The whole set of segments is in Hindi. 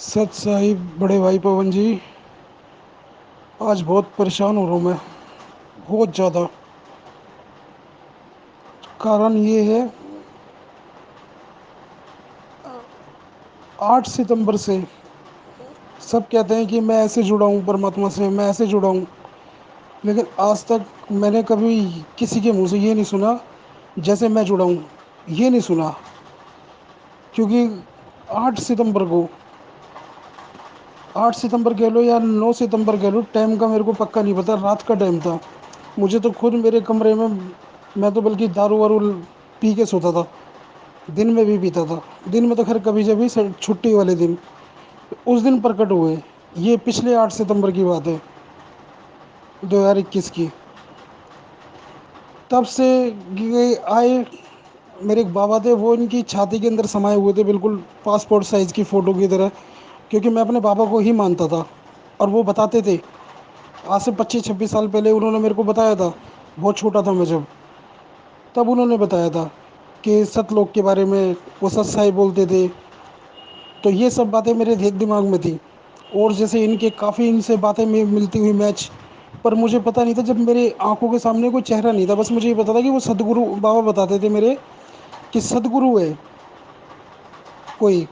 सत साहिब बड़े भाई पवन जी। आज बहुत परेशान हो रहा हूँ मैं। बहुत ज़्यादा। कारण ये है, 8 सितंबर से सब कहते हैं कि मैं ऐसे जुड़ा हूँ परमात्मा से, मैं ऐसे जुड़ा हूँ। लेकिन आज तक मैंने कभी किसी के मुंह से ये नहीं सुना जैसे मैं जुड़ा हूँ। ये नहीं सुना। क्योंकि 8 सितंबर को, 8 सितंबर कह लो या 9 सितंबर कह लो, टाइम का मेरे को पक्का नहीं पता। रात का टाइम था। मुझे तो खुद मेरे कमरे में, मैं तो बल्कि दारू वारू पी के सोता था। दिन में भी पीता था। दिन में तो खैर कभी जब भी छुट्टी वाले दिन, उस दिन प्रकट हुए। ये पिछले 8 सितंबर की बात है, 2021 की। तब से ये आए। मेरे एक बाबा थे, वो इनकी छाती के अंदर समाये हुए थे, बिल्कुल पासपोर्ट साइज की फ़ोटो की तरह। क्योंकि मैं अपने बाबा को ही मानता था। और वो बताते थे, आज से 25-26 साल पहले उन्होंने मेरे को बताया था। बहुत छोटा था मैं जब, तब उन्होंने बताया था कि सतलोक के बारे में। वो सत साई बोलते थे। तो ये सब बातें मेरे दिमाग में थी। और जैसे इनके काफ़ी इनसे बातें में मिलती हुई मैच। पर मुझे पता नहीं था, जब मेरे आंखों के सामने कोई चेहरा नहीं था, बस मुझे ये पता था कि वो सदगुरु बाबा बताते थे मेरे, कि सदगुरु है कोई।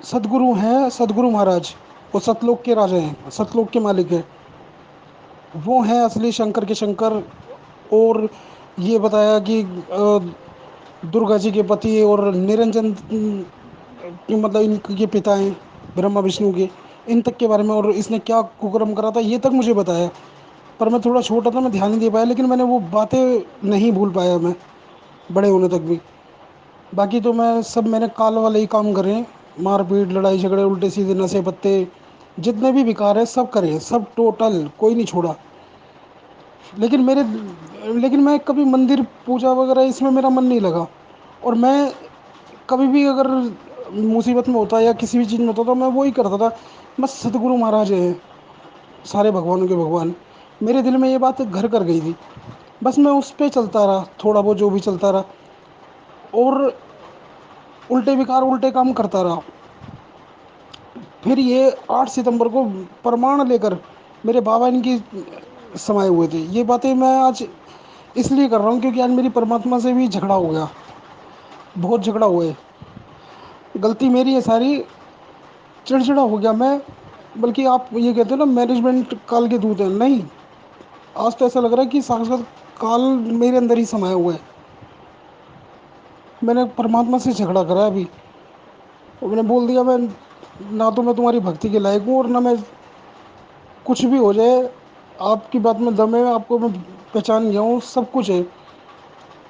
सदगुरु हैं, सदगुरु महाराज। वो सतलोक के राजा हैं, सतलोक के मालिक हैं। वो हैं असली शंकर के शंकर। और ये बताया कि दुर्गा जी के पति और निरंजन मतलब इनके पिता हैं, ब्रह्मा विष्णु के। इन तक के बारे में, और इसने क्या कुकर्म करा था ये तक मुझे बताया। पर मैं थोड़ा छोटा था, मैं ध्यान नहीं दे पाया। लेकिन मैंने वो बातें नहीं भूल पाया मैं, बड़े होने तक भी। बाकी तो मैंने काल वाले ही काम करे हैं। मारपीट, लड़ाई झगड़े, उल्टे सीधे, नशे पत्ते, जितने भी विकार है सब करे हैं, सब टोटल कोई नहीं छोड़ा। लेकिन मेरे लेकिन मैं कभी मंदिर पूजा वगैरह इसमें मेरा मन नहीं लगा। और मैं कभी भी अगर मुसीबत में होता या किसी भी चीज़ में होता तो मैं वो ही करता था। बस सतगुरु महाराज हैं सारे भगवानों के भगवान। मेरे दिल में ये बात घर कर गई थी। बस मैं उस पर चलता रहा, थोड़ा बहुत जो भी चलता रहा। और उल्टे विकार, उल्टे काम करता रहा। फिर ये 8 सितंबर को प्रमाण लेकर मेरे बाबा इनकी समाये हुए थे। ये बातें मैं आज इसलिए कर रहा हूँ क्योंकि आज मेरी परमात्मा से भी झगड़ा हो गया। बहुत झगड़ा हुआ है। गलती मेरी है सारी। चिड़चिड़ा हो गया मैं। बल्कि आप ये कहते हो ना, मैनेजमेंट काल के दूत हैं, नहीं। आज तो ऐसा लग रहा है कि साक्षात काल मेरे अंदर ही समाया हुआ है। मैंने परमात्मा से झगड़ा करा है अभी। और मैंने बोल दिया, मैं ना तो मैं तुम्हारी भक्ति के लायक हूँ, और ना मैं, कुछ भी हो जाए, आपकी बात में दम है, आपको मैं पहचान गया हूँ, सब कुछ है।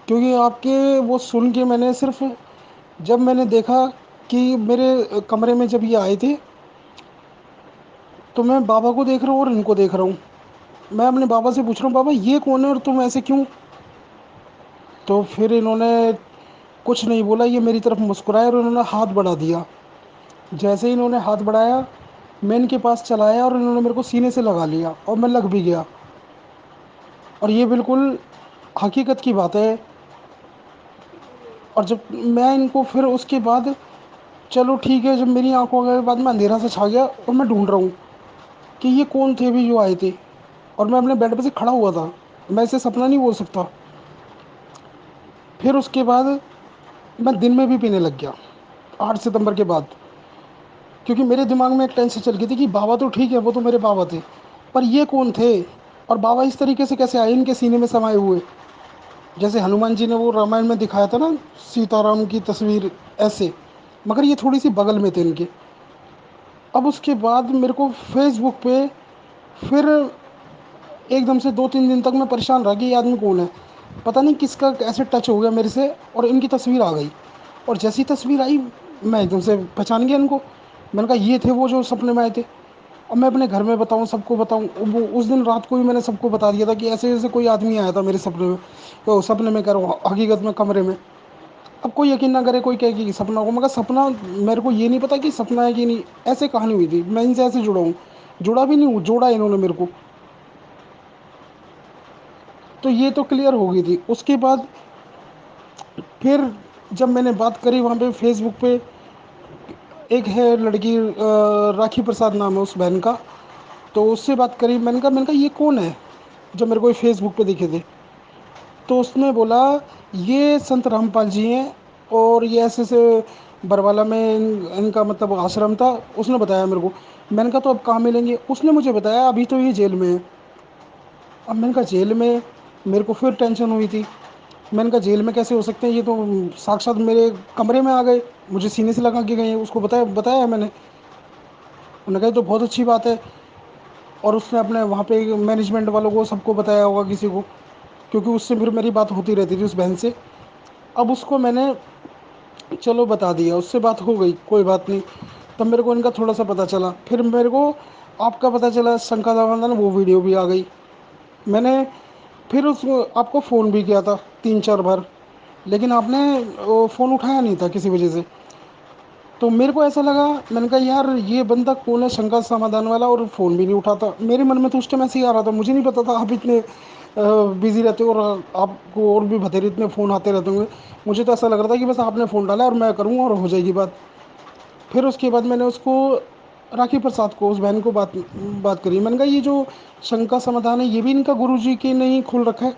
क्योंकि आपके वो सुन के मैंने सिर्फ, जब मैंने देखा कि मेरे कमरे में जब ये आए थे, तो मैं बाबा को देख रहा हूँ और इनको देख रहा हूँ। मैं अपने बाबा से पूछ रहा हूँ, बाबा ये कौन है और तुम ऐसे क्यों? तो फिर इन्होंने कुछ नहीं बोला, ये मेरी तरफ मुस्कुराए और इन्होंने हाथ बढ़ा दिया। जैसे ही इन्होंने हाथ बढ़ाया, मैं इनके पास चला आया और इन्होंने मेरे को सीने से लगा लिया और मैं लग भी गया। और ये बिल्कुल हकीकत की बात है। और जब मैं इनको फिर उसके बाद, चलो ठीक है, जब मेरी आंखों के बाद में अंधेरा सा छा गया और मैं ढूंढ रहा हूँ कि ये कौन थे भी जो आए थे। और मैं अपने बेड पे से खड़ा हुआ था। मैं इसे सपना नहीं बोल सकता। फिर उसके बाद मैं दिन में भी पीने लग गया, 8 सितंबर के बाद। क्योंकि मेरे दिमाग में एक टेंशन चल गई थी कि बाबा तो ठीक है, वो तो मेरे बाबा थे, पर ये कौन थे? और बाबा इस तरीके से कैसे आए इनके सीने में समाये हुए? जैसे हनुमान जी ने वो रामायण में दिखाया था ना, सीताराम की तस्वीर, ऐसे। मगर ये थोड़ी सी बगल में थे इनके। अब उसके बाद मेरे को फेसबुक पे फिर एकदम से 2-3 दिन तक मैं परेशान रहा कि ये आदमी कौन है। पता नहीं किसका ऐसे टच हो गया मेरे से, और इनकी तस्वीर आ गई। और जैसी तस्वीर आई, मैं एकदम से पहचान गया इनको। मैंने कहा ये थे वो जो सपने में आए थे। अब मैं अपने घर में बताऊं, सबको बताऊं, वो उस दिन रात को ही मैंने सबको बता दिया था कि ऐसे ऐसे कोई आदमी आया था मेरे सपने में। तो सपने में कह रहा हूँ, हकीकत में कमरे में। अब कोई यकीन ना करे, कोई कहे कि सपना होगा, मगर सपना, मेरे को ये नहीं पता कि सपना है कि नहीं। ऐसे कहानी हुई थी, मैं इनसे ऐसे जुड़ा हूँ। जुड़ा भी नहीं हूँ, जोड़ा इन्होंने मेरे को। तो ये तो क्लियर हो गई थी। उसके बाद फिर जब मैंने बात करी वहाँ पे फेसबुक पे, एक है लड़की, राखी प्रसाद नाम है उस बहन का। तो उससे बात करी, मैंने कहा ये कौन है, जो मेरे को फेसबुक पे दिखे थे। तो उसने बोला ये संत रामपाल जी हैं, और ये ऐसे ऐसे बरवाला में इनका मतलब आश्रम था। उसने बताया मेरे को। मैंने कहा तो अब कहाँ मिलेंगे, उसने मुझे बताया अभी तो ये जेल में है। अब मैंने कहा जेल में, मेरे को फिर टेंशन हुई थी। मैंने कहा जेल में कैसे हो सकते हैं, ये तो साक्षात मेरे कमरे में आ गए, मुझे सीने से लगा के गए हैं। उसको बताया बताया मैंने। उन्होंने कहा ये तो बहुत अच्छी बात है। और उसने अपने वहाँ पे मैनेजमेंट वालों को सबको बताया होगा किसी को, क्योंकि उससे फिर मेरी बात होती रहती थी उस बहन से। अब उसको मैंने चलो बता दिया, उससे बात हो गई, कोई बात नहीं। तब मेरे को इनका थोड़ा सा पता चला, फिर मेरे को आपका पता चला, शंका दामोदर वो वीडियो भी आ गई। मैंने फिर उस आपको फ़ोन भी किया था 3 4 बार, लेकिन आपने वो फ़ोन उठाया नहीं था किसी वजह से। तो मेरे को ऐसा लगा, मैंने कहा यार ये बंदा कौन है, शंका समाधान वाला, और फ़ोन भी नहीं उठाता। मेरे मन में तो उस टाइम ऐसे ही आ रहा था, मुझे नहीं पता था आप इतने बिजी रहते हो, और आपको और भी बथेरे इतने फ़ोन आते रहते होंगे। मुझे तो ऐसा लग रहा था कि बस आपने फ़ोन डाला और मैं करूँगा और हो जाएगी बात। फिर उसके बाद मैंने उसको, राखी प्रसाद को, उस बहन को बात बात करी। मैंने कहा ये जो शंका समाधान है ये भी इनका गुरुजी के ने ही खोल रखा है,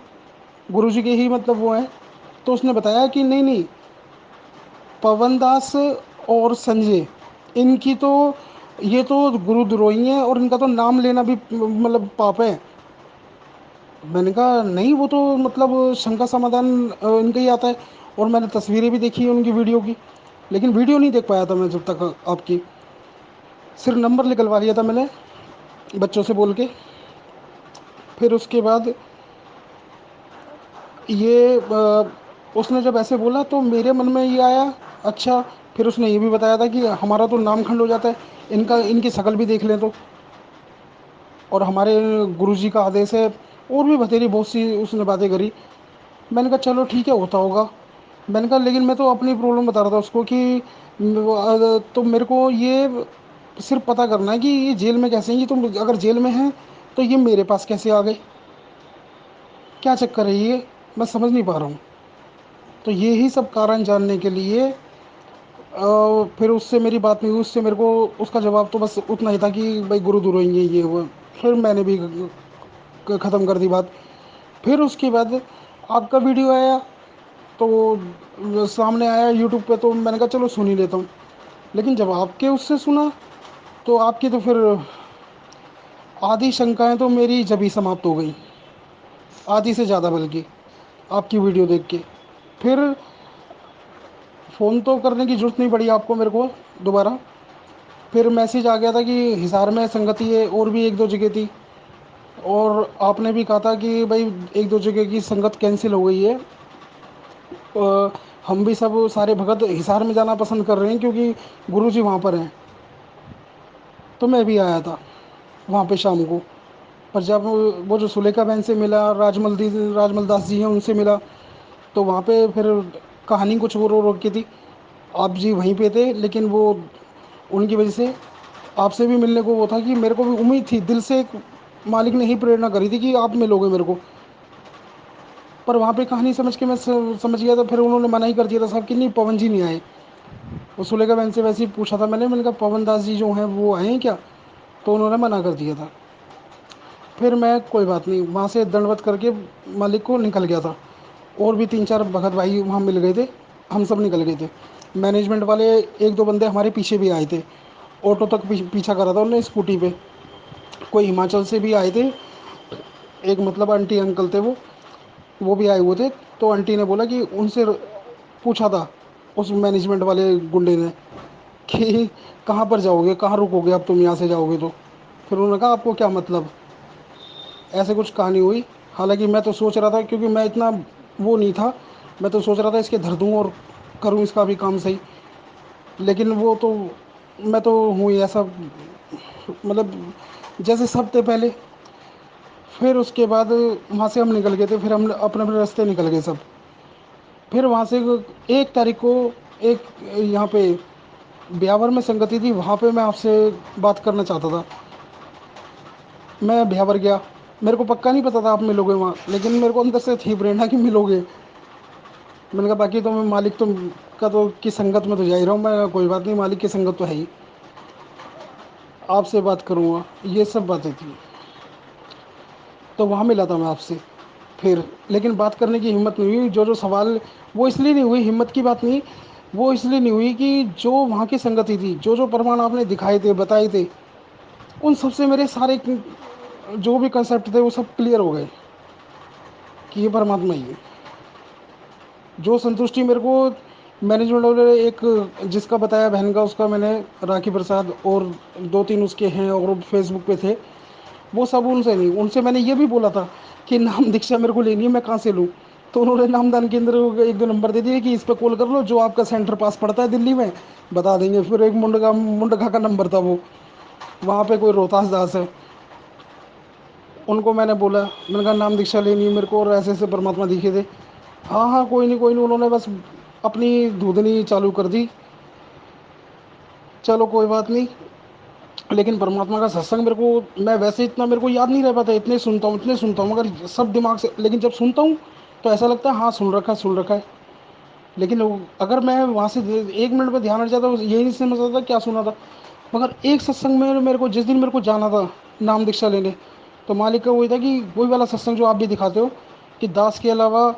गुरुजी के ही मतलब वो है। तो उसने बताया कि नहीं नहीं, पवन दास और संजय, इनकी तो, ये तो गुरुद्रोही हैं, और इनका तो नाम लेना भी मतलब पाप है। मैंने कहा नहीं, वो तो मतलब शंका समाधान इनका ही आता है, और मैंने तस्वीरें भी देखी है उनकी वीडियो की। लेकिन वीडियो नहीं देख पाया था मैं जब तक आपकी, सिर्फ नंबर निकलवा लिया था मैंने बच्चों से बोल के। फिर उसके बाद ये उसने जब ऐसे बोला तो मेरे मन में ये आया, अच्छा। फिर उसने ये भी बताया था कि हमारा तो नाम खंड हो जाता है, इनका इनकी शक्ल भी देख लें तो, और हमारे गुरुजी का आदेश है, और भी बतेरी बहुत सी उसने बातें करी। मैंने कहा चलो ठीक है, होता होगा। मैंने कहा लेकिन मैं तो अपनी प्रॉब्लम बता रहा था उसको कि तो मेरे को ये सिर्फ पता करना है कि ये जेल में कैसे हैं, ये तो अगर जेल में हैं तो ये मेरे पास कैसे आ गए, क्या चक्कर है ये, मैं समझ नहीं पा रहा हूँ। तो यही सब कारण जानने के लिए फिर उससे मेरी बात नहीं हुई। उससे मेरे को उसका जवाब तो बस उतना ही था कि भाई गुरु दुरोही ये वो। फिर मैंने भी ख़त्म कर दी बात। फिर उसके बाद आपका वीडियो आया, तो सामने आया यूट्यूब पे, तो मैंने कहा चलो सुन ही लेता हूँ। लेकिन जब आपके उससे सुना, तो आपकी तो फिर आधी शंकाएं तो मेरी जब ही समाप्त हो गई, आधी से ज़्यादा बल्कि, आपकी वीडियो देख के। फिर फ़ोन तो करने की ज़रूरत नहीं पड़ी आपको मेरे को दोबारा। फिर मैसेज आ गया था कि हिसार में संगति है, और भी एक दो जगह थी, और आपने भी कहा था कि भाई एक दो जगह की संगत कैंसिल हो गई है। हम भी सब सारे भगत हिसार में जाना पसंद कर रहे हैं, क्योंकि गुरुजी वहाँ पर हैं। तो मैं भी आया था वहाँ पे शाम को। पर जब वो जो सुलेखा बहन से मिला, राजमल दास जी हैं उनसे मिला, तो वहाँ पे फिर कहानी कुछ वो रो रो की थी। आप जी वहीं पे थे, लेकिन वो उनकी वजह से आपसे भी मिलने को वो था कि मेरे को भी उम्मीद थी दिल से, एक मालिक ने ही प्रेरणा करी थी कि आप मिलोगे मेरे को। पर वहाँ पे कहानी समझ के मैं समझ गया था, फिर उन्होंने मना ही कर दिया था साहब कि नहीं, पवन जी नहीं आए। वो सुलेखा बहन से वैसे ही पूछा था मैंने कहा पवन दास जी जो हैं वो आए हैं क्या, तो उन्होंने मना कर दिया था। फिर मैं कोई बात नहीं, वहाँ से दंडवत करके मालिक को निकल गया था। और भी 3 4 भगत भाई वहाँ मिल गए थे, हम सब निकल गए थे। मैनेजमेंट वाले एक दो बंदे हमारे पीछे भी आए थे, ऑटो तक पीछा करा था उन्होंने स्कूटी पे। कोई हिमाचल से भी आए थे, एक मतलब आंटी अंकल थे वो भी आए हुए थे। तो आंटी ने बोला कि उनसे पूछा था उस मैनेजमेंट वाले गुंडे ने कि कहाँ पर जाओगे, कहाँ रुकोगे अब तुम यहाँ से जाओगे तो। फिर उन्होंने कहा आपको क्या मतलब, ऐसे कुछ कहानी हुई। हालांकि मैं तो सोच रहा था, क्योंकि मैं इतना वो नहीं था, मैं तो सोच रहा था इसके धर दूँ और करूँ इसका भी काम सही। लेकिन वो तो, मैं तो हूँ ही ऐसा, मतलब जैसे सब थे पहले। फिर उसके बाद वहाँ से हम निकल गए थे, फिर हम अपने अपने रास्ते निकल गए सब। फिर वहाँ से 1 तारीख को एक यहाँ पे ब्यावर में संगति थी, वहाँ पे मैं आपसे बात करना चाहता था। मैं ब्यावर गया, मेरे को पक्का नहीं पता था आप मिलोगे वहाँ, लेकिन मेरे को अंदर से थी प्रेरणा कि मिलोगे। मैंने कहा बाकी तो मैं मालिक तो का तो की संगत में तो जा ही रहा हूँ मैं, कोई बात नहीं, मालिक की संगत तो है ही, आपसे बात करूँगा, ये सब बातें थी। तो वहाँ मिला था मैं आपसे फिर, लेकिन बात करने की हिम्मत नहीं हुई, जो जो सवाल, वो इसलिए नहीं हुई, हिम्मत की बात नहीं, वो इसलिए नहीं हुई कि जो वहाँ की संगति थी, जो जो प्रमाण आपने दिखाए थे, बताए थे, उन सबसे मेरे सारे जो भी कंसेप्ट थे वो सब क्लियर हो गए कि ये परमात्मा ही है। जो संतुष्टि मेरे को मैनेजमेंट वाले एक, जिसका बताया बहन का, उसका मैंने, राखी प्रसाद, और दो तीन उसके हैं और फेसबुक पे थे, वो सब उनसे नहीं, उनसे मैंने ये भी बोला था कि नाम दीक्षा मेरे को लेनी है, मैं कहाँ से लूँ। तो उन्होंने नामदान केंद्र को एक दो नंबर दे दिए कि इस पे कॉल कर लो, जो आपका सेंटर पास पड़ता है दिल्ली में बता देंगे। फिर एक मुंडका का नंबर था वो, वहाँ पे कोई रोहतास दास है, उनको मैंने बोला, मैंने कहा नाम दीक्षा लेनी है मेरे को और ऐसे ऐसे परमात्मा दिखे थे। हाँ हाँ कोई नहीं कोई नहीं, उन्होंने बस अपनी धूधनी चालू कर दी। चलो कोई बात नहीं। लेकिन परमात्मा का सत्संग मेरे को, मैं वैसे इतना मेरे को याद नहीं रह पाता, इतने सुनता हूँ इतने सुनता हूँ, मगर सब दिमाग से, लेकिन जब सुनता हूँ तो ऐसा लगता है हाँ सुन रखा है सुन रखा है। लेकिन अगर मैं वहाँ से 1 मिनट में ध्यान हट जाता, यही नहीं समझ आता क्या सुना था। मगर एक सत्संग में मेरे को, जिस दिन मेरे को जाना था नाम दीक्षा लेने, तो मालिक का वही था कि वही वाला सत्संग जो आप भी दिखाते हो, कि दास के अलावा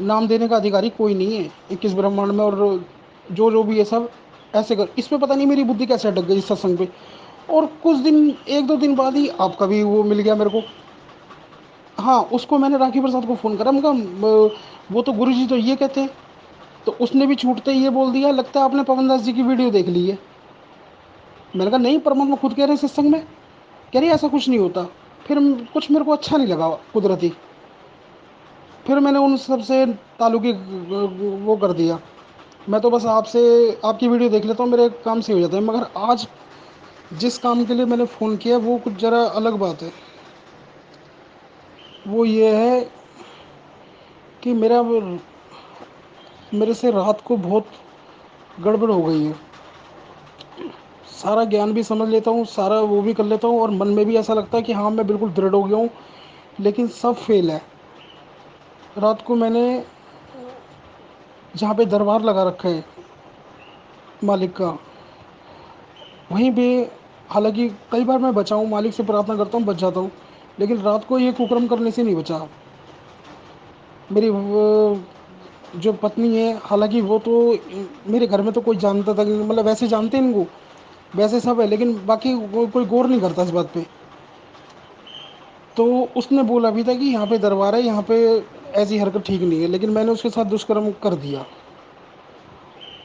नाम देने का अधिकारी कोई नहीं है 21 ब्रह्मांड में, और जो जो भी ये सब ऐसे कर, इसमें पता नहीं मेरी बुद्धि कैसे अटक गई इस सत्संग पे। और कुछ दिन, 1 2 दिन बाद ही आपका भी वो मिल गया मेरे को। हाँ उसको मैंने राखी प्रसाद को फ़ोन करा, मैं कहा वो तो गुरु जी तो ये कहते हैं, तो उसने भी छूटते ही ये बोल दिया, लगता है आपने पवन दास जी की वीडियो देख ली है। मैंने कहा नहीं, परमात्मा खुद कह रहे हैं सत्संग में, कह रही ऐसा कुछ नहीं होता। फिर कुछ मेरे को अच्छा नहीं लगा कुदरती, फिर मैंने उन सब से ताल्लुकी वो कर दिया। मैं तो बस आपसे, आपकी वीडियो देख लेता हूँ, मेरे काम से हो जाता है। मगर आज जिस काम के लिए मैंने फ़ोन किया वो कुछ ज़रा अलग बात है। वो ये है कि मेरे से रात को बहुत गड़बड़ हो गई है। सारा ज्ञान भी समझ लेता हूँ, सारा वो भी कर लेता हूँ, और मन में भी ऐसा लगता है कि हाँ मैं बिल्कुल दृढ़ हो गया हूँ, लेकिन सब फेल है। रात को मैंने जहाँ पे दरबार लगा रखा है मालिक का, वहीं पे, हालांकि कई बार मैं बचा हूँ, मालिक से प्रार्थना करता हूँ बच जाता हूँ, लेकिन रात को ये कुकर्म करने से नहीं बचा। मेरी जो पत्नी है, हालांकि वो तो, मेरे घर में तो कोई जानता था मतलब वैसे जानते हैं इनको, वैसे सब है, लेकिन बाकी कोई गौर नहीं करता इस बात पे। तो उसने बोला भी था कि यहाँ पे दरबार है, यहाँ पे ऐसी हरकत ठीक नहीं है, लेकिन मैंने उसके साथ दुष्कर्म कर दिया।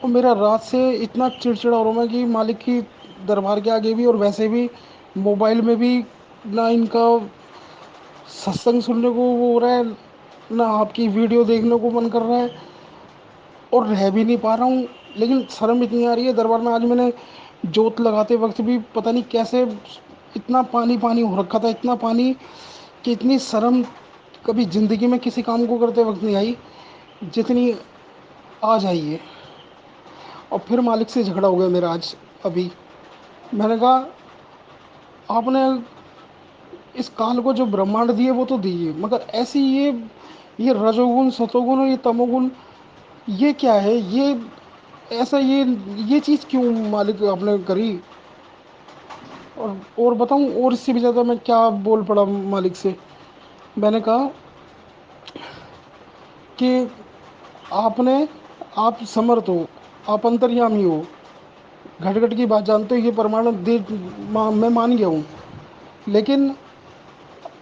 और मेरा रात से इतना चिड़चिड़ा हो रहा मैं कि मालिक की दरबार के आगे भी और वैसे भी, मोबाइल में भी, ना इनका सत्संग सुनने को वो हो रहा है, ना आपकी वीडियो देखने को मन कर रहा है, और रह भी नहीं पा रहा हूँ। लेकिन शर्म इतनी आ रही है दरबार में, आज मैंने जोत लगाते वक्त भी पता नहीं कैसे, इतना पानी पानी हो रखा था, इतना पानी, कि इतनी शर्म कभी ज़िंदगी में किसी काम को करते वक्त नहीं आई जितनी आज आई है। और फिर मालिक से झगड़ा हो गया मेरा आज अभी। मैंने कहा आपने इस काल को जो ब्रह्मांड दिए वो तो दिए, मगर ऐसी ये रजोगुण सतोगुण और ये तमोगुण, ये क्या है, ये ऐसा, ये चीज़ क्यों मालिक आपने करी। और बताऊं, और इससे भी ज़्यादा मैं क्या बोल पड़ा मालिक से। मैंने कहा कि आपने, आप समर्थ हो, आप अंतर्यामी हो, घट घट की बात जानते हो, ये प्रमाण दे, मैं मान गया हूँ, लेकिन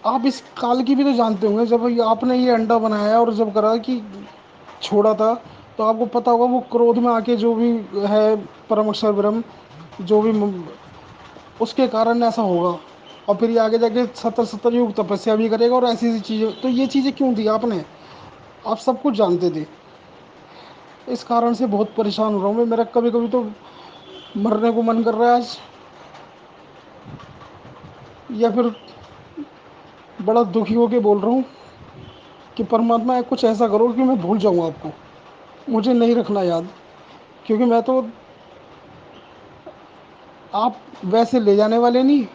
आप इस काल की भी तो जानते होंगे। जब ये आपने ये अंडा बनाया और जब करा कि छोड़ा था, तो आपको पता होगा वो क्रोध में आके जो भी है, परम अक्षर ब्रह्म, जो भी उसके कारण ऐसा होगा। और फिर ये आगे जाके 70 70 युग तपस्या भी करेगा, और ऐसी ऐसी चीज़ें, तो ये चीज़ें क्यों दी आपने, आप सब कुछ जानते थे। इस कारण से बहुत परेशान हो रहा हूँ मैं, मेरा कभी कभी तो मरने को मन कर रहा है आज, या फिर बड़ा दुखी होके बोल रहा हूँ कि परमात्मा कुछ ऐसा करो कि मैं भूल जाऊँ आपको, मुझे नहीं रखना याद। क्योंकि मैं तो, आप वैसे ले जाने वाले नहीं,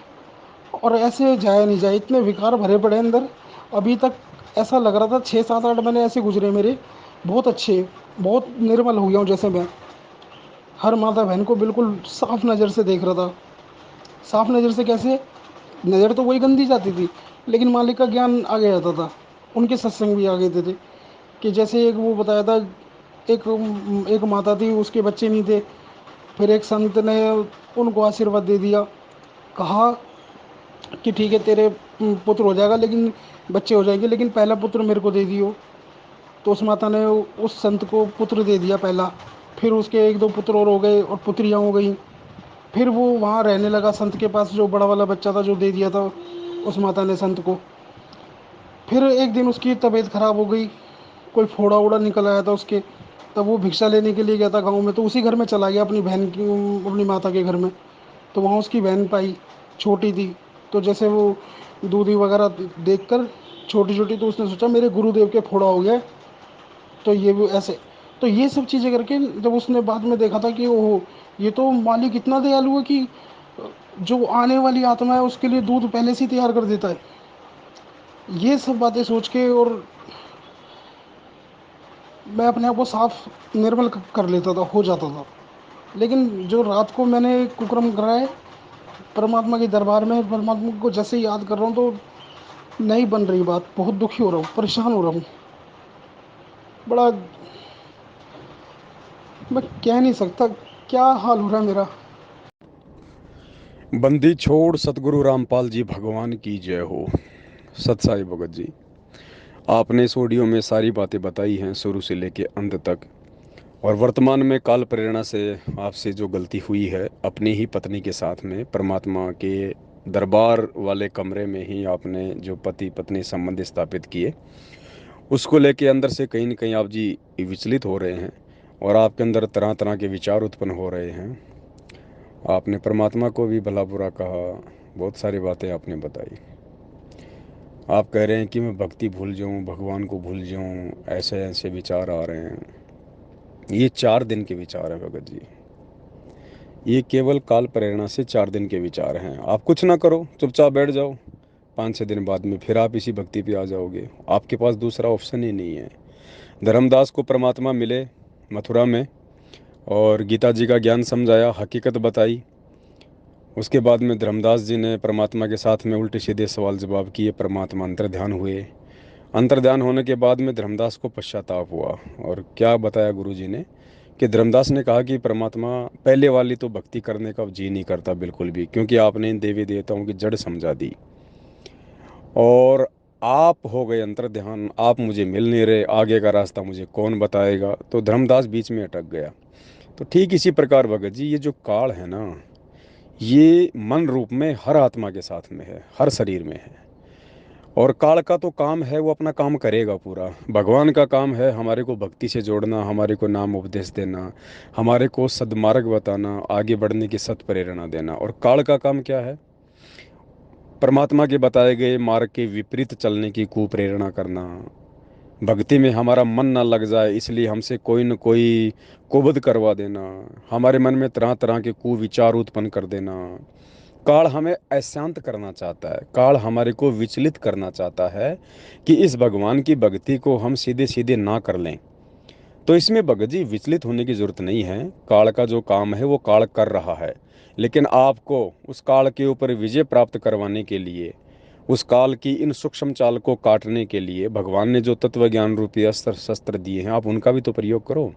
और ऐसे जाया नहीं जाए, इतने विकार भरे पड़े अंदर। अभी तक ऐसा लग रहा था 6 7 8 महीने ऐसे गुजरे मेरे, बहुत अच्छे, बहुत निर्मल हो गया हूँ। जैसे मैं हर माता बहन को बिल्कुल साफ नज़र से देख रहा था। साफ नज़र से कैसे? नज़र तो वही गंदी जाती थी, लेकिन मालिक का ज्ञान आगे जाता था। उनके सत्संग भी आगे थे कि जैसे एक वो बताया था, एक एक माता थी, उसके बच्चे नहीं थे। फिर एक संत ने उनको आशीर्वाद दे दिया। कहा कि ठीक है, तेरे पुत्र हो जाएगा, लेकिन बच्चे हो जाएंगे, लेकिन पहला पुत्र मेरे को दे दियो। तो उस माता ने उस संत को पुत्र दे दिया पहला। फिर उसके एक दो पुत्र और हो गए और पुत्रियाँ हो गई। फिर वो वहाँ रहने लगा संत के पास, जो बड़ा वाला बच्चा था जो दे दिया था उस माता ने संत को। फिर एक दिन उसकी तबीयत खराब हो गई, कोई फोड़ा वोड़ा निकल आया था उसके। तब वो भिक्षा लेने के लिए गया था गाँव में, तो उसी घर में चला गया अपनी बहन की, अपनी माता के घर में। तो वहाँ उसकी बहन पाई, छोटी थी। तो जैसे वो दूधी वगैरह देख कर, छोटी छोटी, तो उसने सोचा मेरे गुरुदेव के फोड़ा हो गया। तो ये वो ऐसे, तो ये सब चीज़ें करके जब उसने बाद में देखा था कि ओहो, ये तो मालिक इतना दयालु है कि जो आने वाली आत्मा है उसके लिए दूध पहले से ही तैयार कर देता है। ये सब बातें सोच के, और मैं अपने आप को साफ निर्मल कर लेता था, हो जाता था। लेकिन जो रात को मैंने कुकर्म करा है परमात्मा के दरबार में, परमात्मा को जैसे ही याद कर रहा हूँ तो नहीं बन रही बात। बहुत दुखी हो रहा हूँ, परेशान हो रहा हूँ। बड़ा, मैं कह नहीं सकता क्या हाल हो रहा है मेरा। बंदी छोड़ सतगुरु रामपाल जी भगवान की जय हो। सत साई भगत जी, आपने इस ऑडियो में सारी बातें बताई हैं शुरू से लेके अंत तक। और वर्तमान में काल प्रेरणा से आपसे जो गलती हुई है अपनी ही पत्नी के साथ में, परमात्मा के दरबार वाले कमरे में ही आपने जो पति पत्नी संबंध स्थापित किए, उसको लेके अंदर से कहीं ना कहीं आप जी विचलित हो रहे हैं और आपके अंदर तरह तरह के विचार उत्पन्न हो रहे हैं। आपने परमात्मा को भी भला बुरा कहा, बहुत सारी बातें आपने बताई। आप कह रहे हैं कि मैं भक्ति भूल जाऊं, भगवान को भूल जाऊं, ऐसे ऐसे विचार आ रहे हैं। ये 4 दिन के विचार हैं भगत जी। ये केवल काल प्रेरणा से 4 दिन के विचार हैं। आप कुछ ना करो, चुपचाप बैठ जाओ, 5-6 दिन बाद में फिर आप इसी भक्ति पे आ जाओगे। आपके पास दूसरा ऑप्शन ही नहीं है। धर्मदास को परमात्मा मिले मथुरा में और गीता जी का ज्ञान समझाया, हकीकत बताई। उसके बाद में धर्मदास जी ने परमात्मा के साथ में उल्टे सीधे सवाल जवाब किए, परमात्मा अंतर ध्यान हुए। अंतर ध्यान होने के बाद में धर्मदास को पश्चाताप हुआ। और क्या बताया गुरु जी ने कि धर्मदास ने कहा कि परमात्मा पहले वाली तो भक्ति करने का जी नहीं करता बिल्कुल भी, क्योंकि आपने इन देवी देवताओं की जड़ समझा दी और आप हो गए अंतर ध्यान, आप मुझे मिल नहीं रहे, आगे का रास्ता मुझे कौन बताएगा। तो धर्मदास बीच में अटक गया। तो ठीक इसी प्रकार भगत जी, ये जो काल है ना, ये मन रूप में हर आत्मा के साथ में है, हर शरीर में है। और काल का तो काम है वो अपना काम करेगा पूरा। भगवान का काम है हमारे को भक्ति से जोड़ना, हमारे को नाम उपदेश देना, हमारे को सद्मार्ग बताना, आगे बढ़ने की सत प्रेरणा देना। और काल का काम क्या है? परमात्मा के बताए गए मार्ग के विपरीत चलने की कुप्रेरणा करना। भक्ति में हमारा मन ना लग जाए इसलिए हमसे कोई न कोई कुबद करवा देना, हमारे मन में तरह तरह के कुविचार उत्पन्न कर देना। काल हमें अशांत करना चाहता है, काल हमारे को विचलित करना चाहता है कि इस भगवान की भक्ति को हम सीधे सीधे ना कर लें। तो इसमें भगत जी विचलित होने की जरूरत नहीं है। काल का जो काम है वो काल कर रहा है, लेकिन आपको उस काल के ऊपर विजय प्राप्त करवाने के लिए, उस काल की इन सूक्ष्म चाल को काटने के लिए भगवान ने जो तत्व ज्ञान रूपी अस्त्र शस्त्र दिए हैं, आप उनका भी तो प्रयोग करो।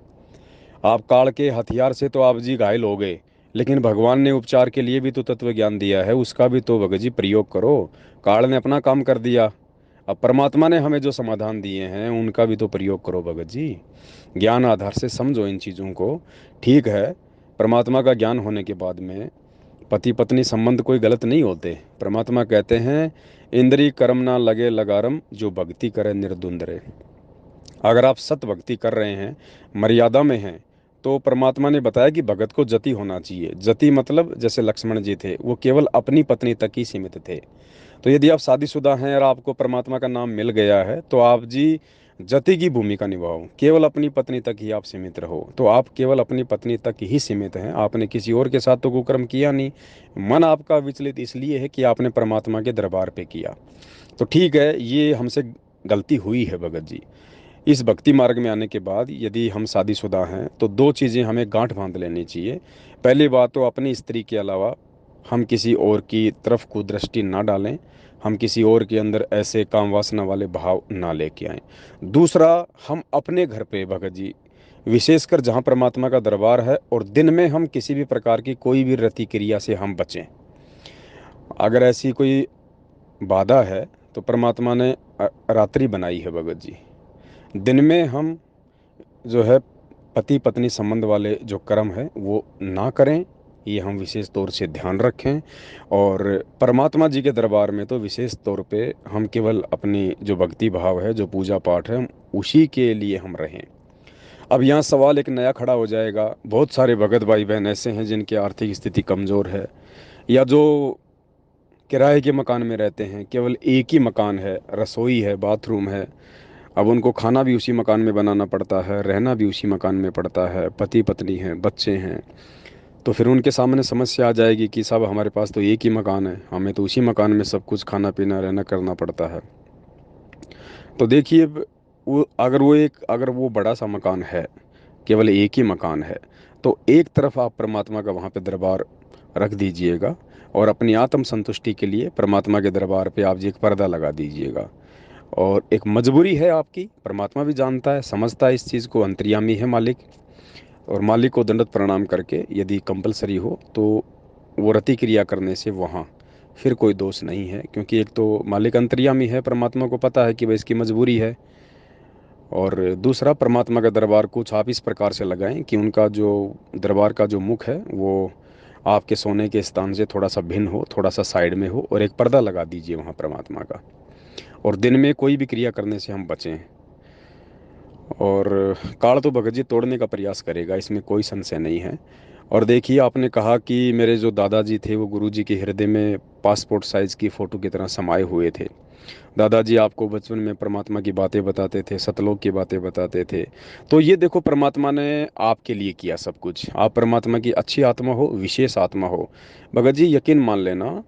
आप काल के हथियार से तो आप जी घायल हो गए, लेकिन भगवान ने उपचार के लिए भी तो तत्व ज्ञान दिया है, उसका भी तो भगत जी प्रयोग करो। काल ने अपना काम कर दिया, अब परमात्मा ने हमें जो समाधान दिए हैं उनका भी तो प्रयोग करो भगत जी। ज्ञान आधार से समझो इन चीज़ों को। ठीक है, परमात्मा का ज्ञान होने के बाद में पति पत्नी संबंध कोई गलत नहीं होते। परमात्मा कहते हैं इंद्री कर्म ना लगे लगारम, जो भक्ति करे निर्द्वंद रहे। अगर आप सत भक्ति कर रहे हैं, मर्यादा में हैं, तो परमात्मा ने बताया कि भगत को जति होना चाहिए। जति मतलब जैसे लक्ष्मण जी थे, वो केवल अपनी पत्नी तक ही सीमित थे। तो यदि आप शादीशुदा हैं और आपको परमात्मा का नाम मिल गया है तो आप जी जति की भूमिका निभाओ, केवल अपनी पत्नी तक ही आप सीमित रहो। तो आप केवल अपनी पत्नी तक ही सीमित हैं, आपने किसी और के साथ तो कुकर्म किया नहीं। मन आपका विचलित इसलिए है कि आपने परमात्मा के दरबार पे किया। तो ठीक है, ये हमसे गलती हुई है भगत जी। इस भक्ति मार्ग में आने के बाद यदि हम शादीशुदा हैं तो दो चीज़ें हमें गांठ बांध लेनी चाहिए। पहली बात तो अपनी स्त्री के अलावा हम किसी और की तरफ को दृष्टि ना डालें, हम किसी और के अंदर ऐसे काम वासना वाले भाव ना लेके आएं। दूसरा, हम अपने घर पे भगत जी, विशेषकर जहाँ परमात्मा का दरबार है, और दिन में हम किसी भी प्रकार की कोई भी रति क्रिया से हम बचें। अगर ऐसी कोई बाधा है तो परमात्मा ने रात्रि बनाई है भगत जी। दिन में हम जो है पति पत्नी संबंध वाले जो कर्म है वो ना करें, ये हम विशेष तौर से ध्यान रखें। और परमात्मा जी के दरबार में तो विशेष तौर पे हम केवल अपनी जो भक्ति भाव है, जो पूजा पाठ है, उसी के लिए हम रहें। अब यहाँ सवाल एक नया खड़ा हो जाएगा, बहुत सारे भगत भाई बहन ऐसे हैं जिनकी आर्थिक स्थिति कमज़ोर है, या जो किराए के मकान में रहते हैं, केवल एक ही मकान है, रसोई है, बाथरूम है, अब उनको खाना भी उसी मकान में बनाना पड़ता है, रहना भी उसी मकान में पड़ता है, पति पत्नी हैं, बच्चे हैं, तो फिर उनके सामने समस्या आ जाएगी कि साहब हमारे पास तो एक ही मकान है, हमें तो उसी मकान में सब कुछ खाना पीना रहना करना पड़ता है। तो देखिए, अगर वो बड़ा सा मकान है, केवल एक ही मकान है, तो एक तरफ आप परमात्मा का वहाँ पे दरबार रख दीजिएगा, और अपनी आत्म संतुष्टि के लिए परमात्मा के दरबार पे आप जी एक पर्दा लगा दीजिएगा। और एक मजबूरी है आपकी, परमात्मा भी जानता है, समझता है इस चीज़ को, अंतर्यामी है मालिक, और मालिक को दंडवत प्रणाम करके यदि कंपलसरी हो तो वो रति क्रिया करने से वहाँ फिर कोई दोष नहीं है, क्योंकि एक तो मालिक अंतर्यामी है, परमात्मा को पता है कि भाई इसकी मजबूरी है। और दूसरा, परमात्मा का दरबार कुछ आप इस प्रकार से लगाएं कि उनका जो दरबार का जो मुख है वो आपके सोने के स्थान से थोड़ा सा भिन्न हो, थोड़ा सा साइड में हो, और एक पर्दा लगा दीजिए वहाँ परमात्मा का। और दिन में कोई भी क्रिया करने से हम बचें। और काल तो भगत जी तोड़ने का प्रयास करेगा, इसमें कोई संशय नहीं है। और देखिए, आपने कहा कि मेरे जो दादाजी थे वो गुरु जी के हृदय में पासपोर्ट साइज़ की फ़ोटो की तरह समाये हुए थे। दादाजी आपको बचपन में परमात्मा की बातें बताते थे, सतलोक की बातें बताते थे। तो ये देखो, परमात्मा ने आपके लिए किया सब कुछ। आप परमात्मा की अच्छी आत्मा हो, विशेष आत्मा हो। भगत जी यकीन मान लेना,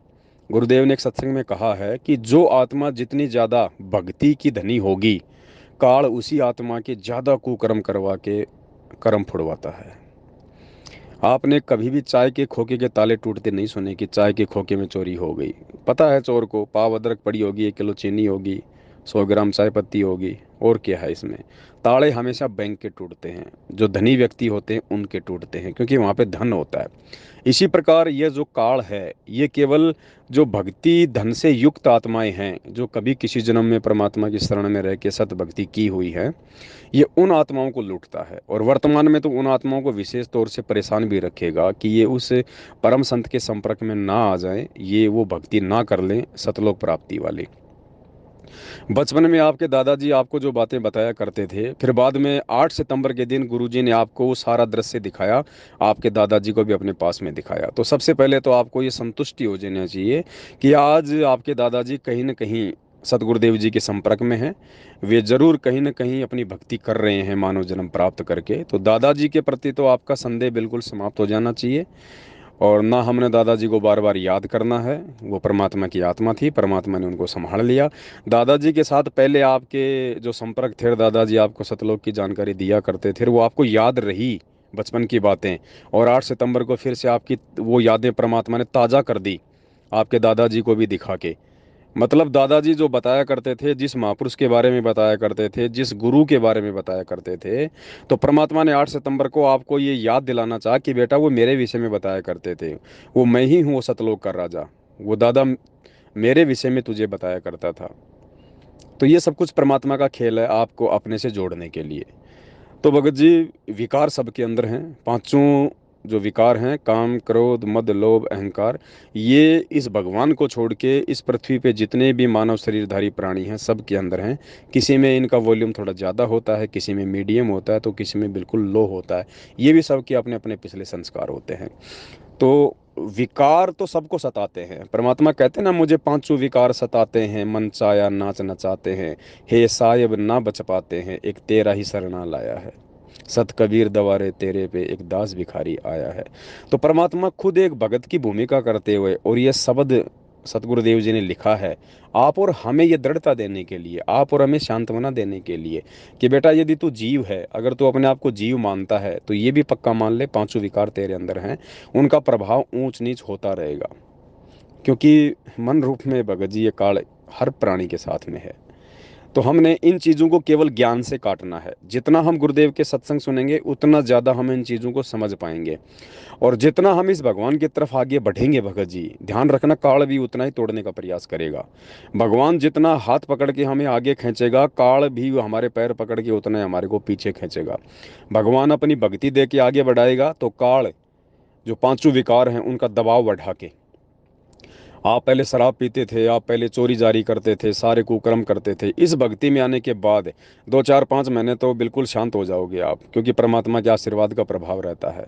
गुरुदेव ने एक सत्संग में कहा है कि जो आत्मा जितनी ज़्यादा भक्ति की धनी होगी, काल उसी आत्मा के ज़्यादा कुकर्म करवा के कर्म फुड़वाता है। आपने कभी भी चाय के खोखे के ताले टूटते नहीं सुने कि चाय के खोखे में चोरी हो गई। पता है चोर को, पाव अदरक पड़ी होगी, 1 किलो चीनी होगी, 100 ग्राम चाय पत्ती होगी, और क्या है इसमें। ताले हमेशा बैंक के टूटते हैं, जो धनी व्यक्ति होते हैं उनके टूटते हैं, क्योंकि वहाँ पे धन होता है। इसी प्रकार ये जो काल है, ये केवल जो भक्ति धन से युक्त आत्माएं हैं, जो कभी किसी जन्म में परमात्मा की शरण में रह के सत भक्ति की हुई है, ये उन आत्माओं को लूटता है। और वर्तमान में तो उन आत्माओं को विशेष तौर से परेशान भी रखेगा कि ये उस परम संत के संपर्क में ना आ जाएं, ये वो भक्ति ना कर लें सतलोक प्राप्ति वाली। बचपन में आपके दादाजी आपको जो बातें बताया करते थे, फिर बाद में 8 सितंबर के दिन गुरुजी ने आपको वो सारा दृश्य दिखाया, आपके दादाजी को भी अपने पास में दिखाया। तो सबसे पहले तो आपको ये संतुष्टि हो जाना चाहिए कि आज आपके दादाजी कहीं न कहीं सतगुरुदेव जी के संपर्क में हैं। वे ज़रूर कहीं न कहीं अपनी भक्ति कर रहे हैं मानव जन्म प्राप्त करके। तो दादाजी के प्रति तो आपका संदेह बिल्कुल समाप्त हो जाना चाहिए। और ना हमने दादाजी को बार बार याद करना है, वो परमात्मा की आत्मा थी, परमात्मा ने उनको संभाल लिया। दादाजी के साथ पहले आपके जो संपर्क थे, दादाजी आपको सतलोक की जानकारी दिया करते थे, वो आपको याद रही बचपन की बातें। और 8 सितंबर को फिर से आपकी वो यादें परमात्मा ने ताज़ा कर दी, आपके दादाजी को भी दिखा के। मतलब दादाजी जो बताया करते थे, जिस महापुरुष के बारे में बताया करते थे, जिस गुरु के बारे में बताया करते थे, तो परमात्मा ने 8 सितंबर को आपको ये याद दिलाना चाहा कि बेटा वो मेरे विषय में बताया करते थे, वो मैं ही हूँ वो सतलोक का राजा, वो दादा मेरे विषय में तुझे बताया करता था। तो ये सब कुछ परमात्मा का खेल है आपको अपने से जोड़ने के लिए। तो भगत जी, विकार सबके अंदर हैं, पांचों जो विकार हैं, काम क्रोध मद लोभ अहंकार, ये इस भगवान को छोड़ के इस पृथ्वी पे जितने भी मानव शरीरधारी प्राणी हैं सब के अंदर हैं। किसी में इनका वॉल्यूम थोड़ा ज़्यादा होता है, किसी में मीडियम होता है, तो किसी में बिल्कुल लो होता है। ये भी सबके अपने अपने पिछले संस्कार होते हैं। तो विकार तो सबको सताते हैं। परमात्मा कहते हैं ना, मुझे पांचों विकार सताते हैं, मन चाया नाच नचाते हैं, हे साहिब ना बच पाते हैं, एक तेरा ही शरणा लाया है, सत कबीर दवारे तेरे पे एक दास भिखारी आया है। तो परमात्मा खुद एक भगत की भूमिका करते हुए, और ये शब्द सतगुरुदेव जी ने लिखा है आप और हमें ये दृढ़ता देने के लिए, आप और हमें सांत्वना देने के लिए कि बेटा यदि तू जीव है, अगर तू अपने आप को जीव मानता है तो ये भी पक्का मान ले पांचों विकार तेरे अंदर हैं, उनका प्रभाव ऊंच नीच होता रहेगा। क्योंकि मन रूप में भगत जी ये काल हर प्राणी के साथ में है। तो हमने इन चीज़ों को केवल ज्ञान से काटना है। जितना हम गुरुदेव के सत्संग सुनेंगे उतना ज़्यादा हम इन चीज़ों को समझ पाएंगे, और जितना हम इस भगवान की तरफ आगे बढ़ेंगे भगत जी, ध्यान रखना काल भी उतना ही तोड़ने का प्रयास करेगा। भगवान जितना हाथ पकड़ के हमें आगे खींचेगा, काल भी हमारे पैर पकड़ के उतना ही हमारे को पीछे खींचेगा। भगवान अपनी भक्ति दे के आगे बढ़ाएगा तो काल जो पांचों विकार हैं उनका दबाव बढ़ा के, आप पहले शराब पीते थे, आप पहले चोरी जारी करते थे, सारे कुकर्म करते थे, इस भक्ति में आने के बाद 2 4 5 महीने तो बिल्कुल शांत हो जाओगे आप, क्योंकि परमात्मा के आशीर्वाद का प्रभाव रहता है,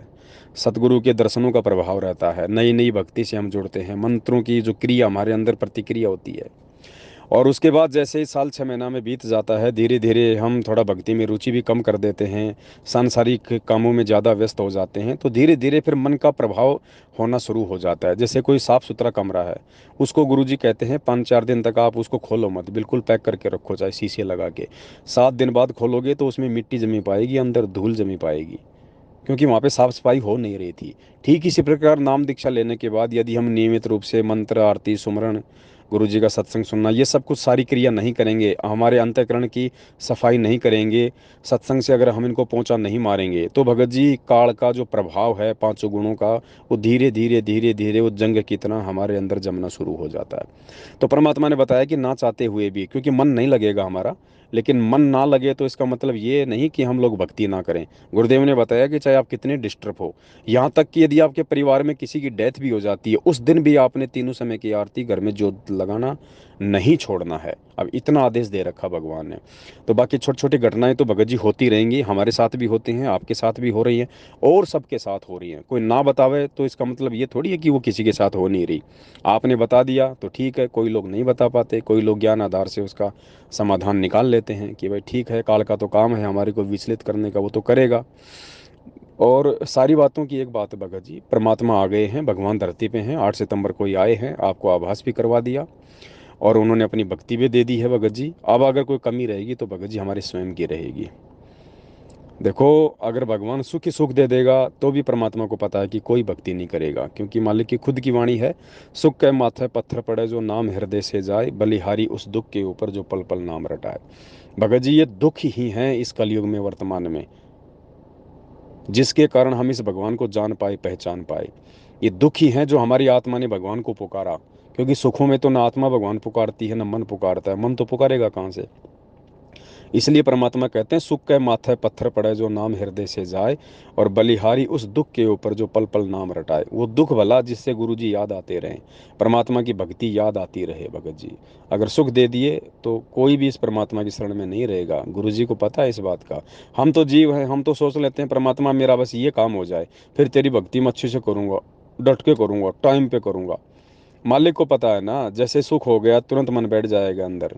सतगुरु के दर्शनों का प्रभाव रहता है, नई नई भक्ति से हम जुड़ते हैं, मंत्रों की जो क्रिया हमारे अंदर प्रतिक्रिया होती है। और उसके बाद जैसे ही साल 6 महीना में बीत जाता है, धीरे धीरे हम थोड़ा भक्ति में रुचि भी कम कर देते हैं, सांसारिक कामों में ज़्यादा व्यस्त हो जाते हैं, तो धीरे धीरे फिर मन का प्रभाव होना शुरू हो जाता है। जैसे कोई साफ़ सुथरा कमरा है, उसको गुरुजी कहते हैं 5 4 दिन तक आप उसको खोलो मत, बिल्कुल पैक करके रखो, चाहे शीशे लगा के। 7 दिन बाद खोलोगे तो उसमें मिट्टी जमी पाएगी, अंदर धूल जमी पाएगी, क्योंकि वहाँ पे साफ सफाई हो नहीं रही थी। ठीक इसी प्रकार नाम दीक्षा लेने के बाद यदि हम नियमित रूप से मंत्र, आरती, सुमरण, गुरु जी का सत्संग सुनना, ये सब कुछ सारी क्रिया नहीं करेंगे, हमारे अंतःकरण की सफाई नहीं करेंगे, सत्संग से अगर हम इनको पहुंचा नहीं मारेंगे, तो भगत जी काल का जो प्रभाव है पांचों गुणों का, वो धीरे धीरे धीरे धीरे वो जंग की तरह हमारे अंदर जमना शुरू हो जाता है। तो परमात्मा ने बताया कि ना चाहते हुए भी, क्योंकि मन नहीं लगेगा हमारा, लेकिन मन ना लगे तो इसका मतलब ये नहीं कि हम लोग भक्ति ना करें। गुरुदेव ने बताया कि चाहे आप कितने डिस्टर्ब हो, यहाँ तक कि यदि आपके परिवार में किसी की डेथ भी हो जाती है, उस दिन भी आपने तीनों समय की आरती घर में जोत लगाना नहीं छोड़ना है। अब इतना आदेश दे रखा भगवान ने। तो बाकी छोटी छोटी घटनाएं तो भगत जी होती रहेंगी, हमारे साथ भी होती हैं, आपके साथ भी हो रही हैं, और सबके साथ हो रही हैं। कोई ना बतावे तो इसका मतलब ये थोड़ी है कि वो किसी के साथ हो नहीं रही। आपने बता दिया तो ठीक है, कोई लोग नहीं बता पाते, कोई लोग ज्ञान आधार से उसका समाधान निकाल लेते हैं कि भाई ठीक है, काल का तो काम है हमारे को विचलित करने का, वो तो करेगा। और सारी बातों की एक बात है भगत जी, परमात्मा आ गए हैं, भगवान धरती पे हैं, 8 सितंबर को ही आए हैं, आपको आभास भी करवा दिया, और उन्होंने अपनी भक्ति भी दे दी है भगत जी। अब अगर कोई कमी रहेगी तो भगत जी हमारे स्वयं की रहेगी। देखो, अगर भगवान सुख ही सुख दे देगा तो भी परमात्मा को पता है कि कोई भक्ति नहीं करेगा, क्योंकि मालिक की खुद की वाणी है, सुख के माथे पत्थर पड़े जो नाम हृदय से जाए, बलिहारी उस दुख के ऊपर जो पल पल नाम रटाए। भगत जी ये दुख ही हैं इस कलयुग में, वर्तमान में, जिसके कारण हम इस भगवान को जान पाए, पहचान पाए। ये दुख ही हैं जो हमारी आत्मा ने भगवान को पुकारा, क्योंकि सुखों में तो ना आत्मा भगवान पुकारती है ना मन पुकारता है, मन तो पुकारेगा कहाँ से। इसलिए परमात्मा कहते हैं सुख के माथे पत्थर पड़े जो नाम हृदय से जाए, और बलिहारी उस दुख के ऊपर जो पल पल नाम रटाए। वो दुख भला जिससे गुरु जी याद आते रहें, परमात्मा की भक्ति याद आती रहे भगत जी। अगर सुख दे दिए तो कोई भी इस परमात्मा की शरण में नहीं रहेगा, गुरु जी को पता है इस बात का। हम तो जीव हैं, हम तो सोच लेते हैं परमात्मा मेरा बस ये काम हो जाए, फिर तेरी भक्ति मैं अच्छे से करूँगा, डट के करूँगा, टाइम पे करूँगा। मालिक को पता है ना, जैसे सुख हो गया तुरंत मन बैठ जाएगा अंदर।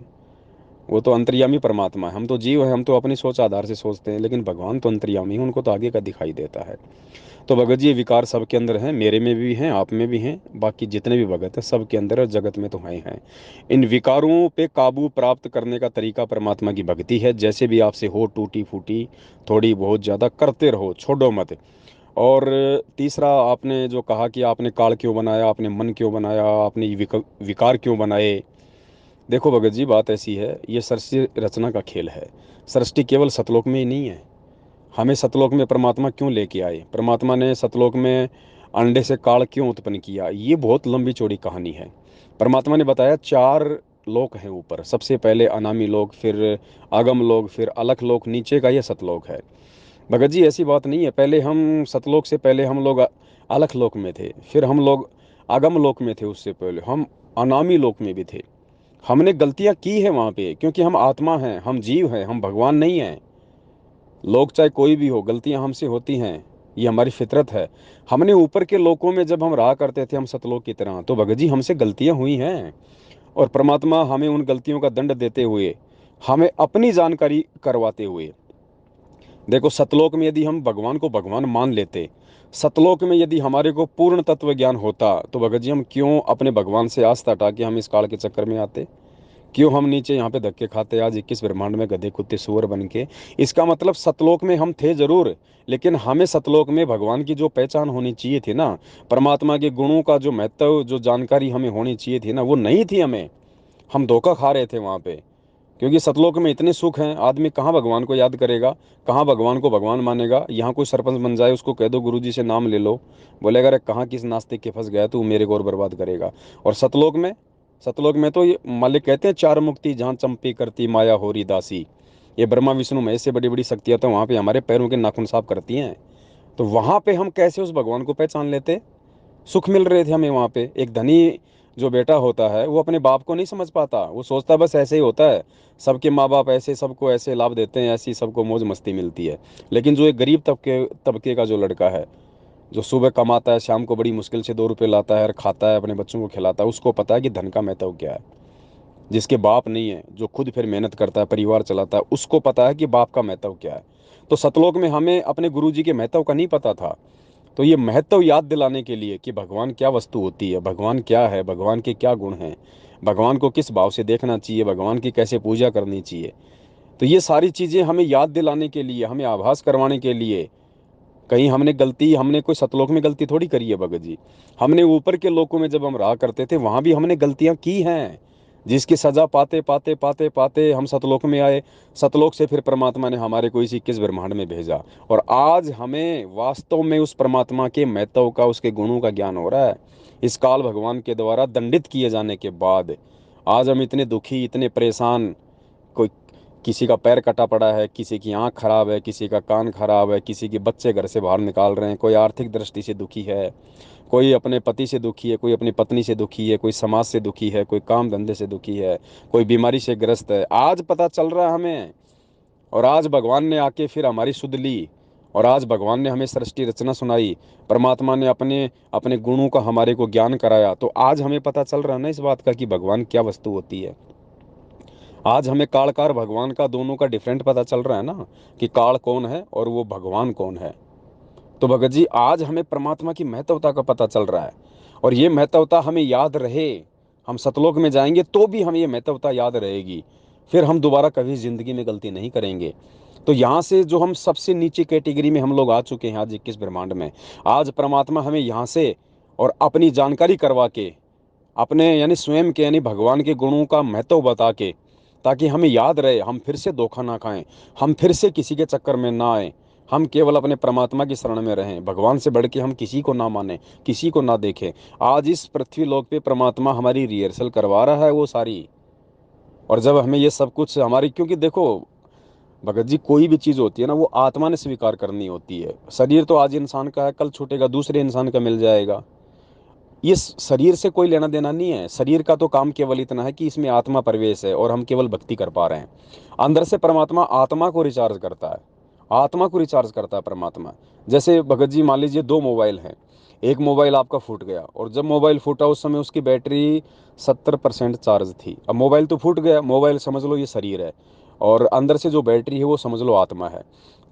वो तो अंतर्यामी परमात्मा है, हम तो जीव है, हम तो अपनी सोच आधार से सोचते हैं, लेकिन भगवान तो अंतर्यामी है, उनको तो आगे का दिखाई देता है। तो भगत जी ये विकार सबके अंदर हैं, मेरे में भी हैं, आप में भी हैं, बाकी जितने भी भगत हैं सबके अंदर, और जगत में तो हैं। इन विकारों पे काबू प्राप्त करने का तरीका परमात्मा की भक्ति है। जैसे भी आपसे हो, टूटी फूटी, थोड़ी बहुत ज़्यादा करते रहो, छोड़ो मत। और तीसरा, आपने जो कहा कि आपने काल क्यों बनाया, आपने मन क्यों बनाया, आपने ये विकार क्यों बनाए। देखो भगत जी बात ऐसी है, ये सृष्टि रचना का खेल है। सृष्टि केवल सतलोक में ही नहीं है। हमें सतलोक में परमात्मा क्यों लेके आए, परमात्मा ने सतलोक में अंडे से काल क्यों उत्पन्न किया, ये बहुत लंबी चौड़ी कहानी है। परमात्मा ने बताया 4 लोक हैं ऊपर, सबसे पहले अनामी लोक, फिर आगम लोक, फिर अलख लोक, नीचे का ये सतलोक है। भगत जी ऐसी बात नहीं है, पहले हम सतलोक से पहले हम लोग अलख लोक में थे, फिर हम लोग आगम लोक में थे, उससे पहले हम अनामी लोक में भी थे। हमने गलतियां की है वहां पे, क्योंकि हम आत्मा हैं, हम जीव हैं, हम भगवान नहीं हैं। लोग चाहे कोई भी हो, गलतियां हमसे होती हैं, ये हमारी फितरत है। हमने ऊपर के लोकों में जब हम रहा करते थे, हम सतलोक की तरह, तो भगत जी हमसे गलतियां हुई हैं, और परमात्मा हमें उन गलतियों का दंड देते हुए, हमें अपनी जानकारी करवाते हुए। देखो, सतलोक में यदि हम भगवान को भगवान मान लेते, सतलोक में यदि हमारे को पूर्ण तत्व ज्ञान होता तो भगत जी हम क्यों अपने भगवान से आस्था हटा के हम इस काल के चक्कर में आते? क्यों हम नीचे यहाँ पे धक्के खाते आज 21 ब्रह्मांड में गधे कुत्ते सुअर बन के? इसका मतलब सतलोक में हम थे जरूर, लेकिन हमें सतलोक में भगवान की जो पहचान होनी चाहिए थी ना, परमात्मा के गुणों का जो महत्व, जो जानकारी हमें होनी चाहिए थी ना, वो नहीं थी हमें। हम धोखा खा रहे थे वहां पे। क्योंकि सतलोक में इतने सुख हैं, आदमी कहाँ भगवान को याद करेगा, कहाँ भगवान को भगवान मानेगा? यहाँ कोई सरपंच बन जाए, उसको कह दो गुरु जी से नाम ले लो, बोलेगा अरे कहाँ किस नास्तिक के फंस गया तू, मेरे को और बर्बाद करेगा। और सतलोक में, सतलोक में तो ये मालिक कहते हैं चार मुक्ति जहाँ चंपी करती माया होरी दासी। ये ब्रह्मा विष्णु महेश से बड़ी बड़ी शक्तियाँ तो वहाँ पे हमारे पैरों के नाखून साफ करती हैं। तो वहाँ पे हम कैसे उस भगवान को पहचान लेते? सुख मिल रहे थे हमें वहाँ पे। एक धनी जो बेटा होता है वो अपने बाप को नहीं समझ पाता, वो सोचता है बस ऐसे ही होता है, सबके माँ बाप ऐसे सबको ऐसे लाभ देते हैं, ऐसी सबको मौज मस्ती मिलती है। लेकिन जो एक गरीब तबके तबके का जो लड़का है, जो सुबह कमाता है, शाम को बड़ी मुश्किल से 2 रुपये लाता है और खाता है, अपने बच्चों को खिलाता है, उसको पता है कि धन का महत्व क्या है। जिसके बाप नहीं है, जो खुद फिर मेहनत करता है, परिवार चलाता है, उसको पता है कि बाप का महत्व क्या है। तो सतलोक में हमें अपने गुरु जी के महत्व का नहीं पता था। तो ये महत्व याद दिलाने के लिए कि भगवान क्या वस्तु होती है, भगवान क्या है, भगवान के क्या गुण हैं, भगवान को किस भाव से देखना चाहिए, भगवान की कैसे पूजा करनी चाहिए, तो ये सारी चीज़ें हमें याद दिलाने के लिए, हमें आभास करवाने के लिए। कहीं हमने गलती, हमने कोई सतलोक में गलती थोड़ी करी है भगत जी। हमने ऊपर के लोकों में जब हम रहा करते थे वहां भी हमने गलतियां की हैं, जिसकी सजा पाते पाते पाते पाते हम सतलोक में आए। सतलोक से फिर परमात्मा ने हमारे को इस 21 ब्रह्मांड में भेजा, और आज हमें वास्तव में उस परमात्मा के महत्व का, उसके गुणों का ज्ञान हो रहा है। इस काल भगवान के द्वारा दंडित किए जाने के बाद आज हम इतने दुखी, इतने परेशान। कोई, किसी का पैर कटा पड़ा है, किसी की आंख खराब है, किसी का कान खराब है, किसी के बच्चे घर से बाहर निकाल रहे हैं, कोई आर्थिक दृष्टि से दुखी है, कोई अपने पति से दुखी है, कोई अपनी पत्नी से दुखी है, कोई समाज से दुखी है, कोई काम धंधे से दुखी है, कोई बीमारी से ग्रस्त है। आज पता चल रहा है हमें, और आज भगवान ने आके फिर हमारी सुध ली, और आज भगवान ने हमें सृष्टि रचना सुनाई, परमात्मा ने अपने अपने गुणों का हमारे को ज्ञान कराया। तो आज हमें पता चल रहा है ना इस बात का कि भगवान क्या वस्तु होती है। आज हमें कालकार भगवान का, दोनों का डिफरेंट पता चल रहा है ना, कि काल कौन है और वो भगवान कौन है। तो भगत जी आज हमें परमात्मा की महत्वता का पता चल रहा है, और ये महत्वता हमें याद रहे। हम सतलोक में जाएंगे तो भी हमें ये महत्वता याद रहेगी, फिर हम दोबारा कभी जिंदगी में गलती नहीं करेंगे। तो यहाँ से जो हम सबसे नीचे कैटेगरी में हम लोग आ चुके हैं आज 21 ब्रह्मांड में, आज परमात्मा हमें यहाँ से और अपनी जानकारी करवा के, अपने यानी स्वयं के यानी भगवान के गुणों का महत्व बता के, ताकि हमें याद रहे, हम फिर से धोखा ना खाएं, हम फिर से किसी के चक्कर में ना आए, हम केवल अपने परमात्मा की शरण में रहें, भगवान से बढ़ के हम किसी को ना माने, किसी को ना देखें। आज इस पृथ्वी लोक पे परमात्मा हमारी रिहर्सल करवा रहा है वो सारी। और जब हमें ये सब कुछ हमारी, क्योंकि देखो भगत जी कोई भी चीज़ होती है ना वो आत्मा ने स्वीकार करनी होती है। शरीर तो आज इंसान का है, कल छूटेगा, दूसरे इंसान का मिल जाएगा। ये शरीर से कोई लेना देना नहीं है। शरीर का तो काम केवल इतना है कि इसमें आत्मा प्रवेश है और हम केवल भक्ति कर पा रहे हैं। अंदर से परमात्मा आत्मा को रिचार्ज करता है, आत्मा को रिचार्ज करता है परमात्मा। जैसे भगत जी मान लीजिए 2 मोबाइल हैं, एक मोबाइल आपका फूट गया, और जब मोबाइल फूटा उस समय उसकी बैटरी 70% चार्ज थी। अब मोबाइल तो फूट गया, मोबाइल समझ लो ये शरीर है, और अंदर से जो बैटरी है वो समझ लो आत्मा है।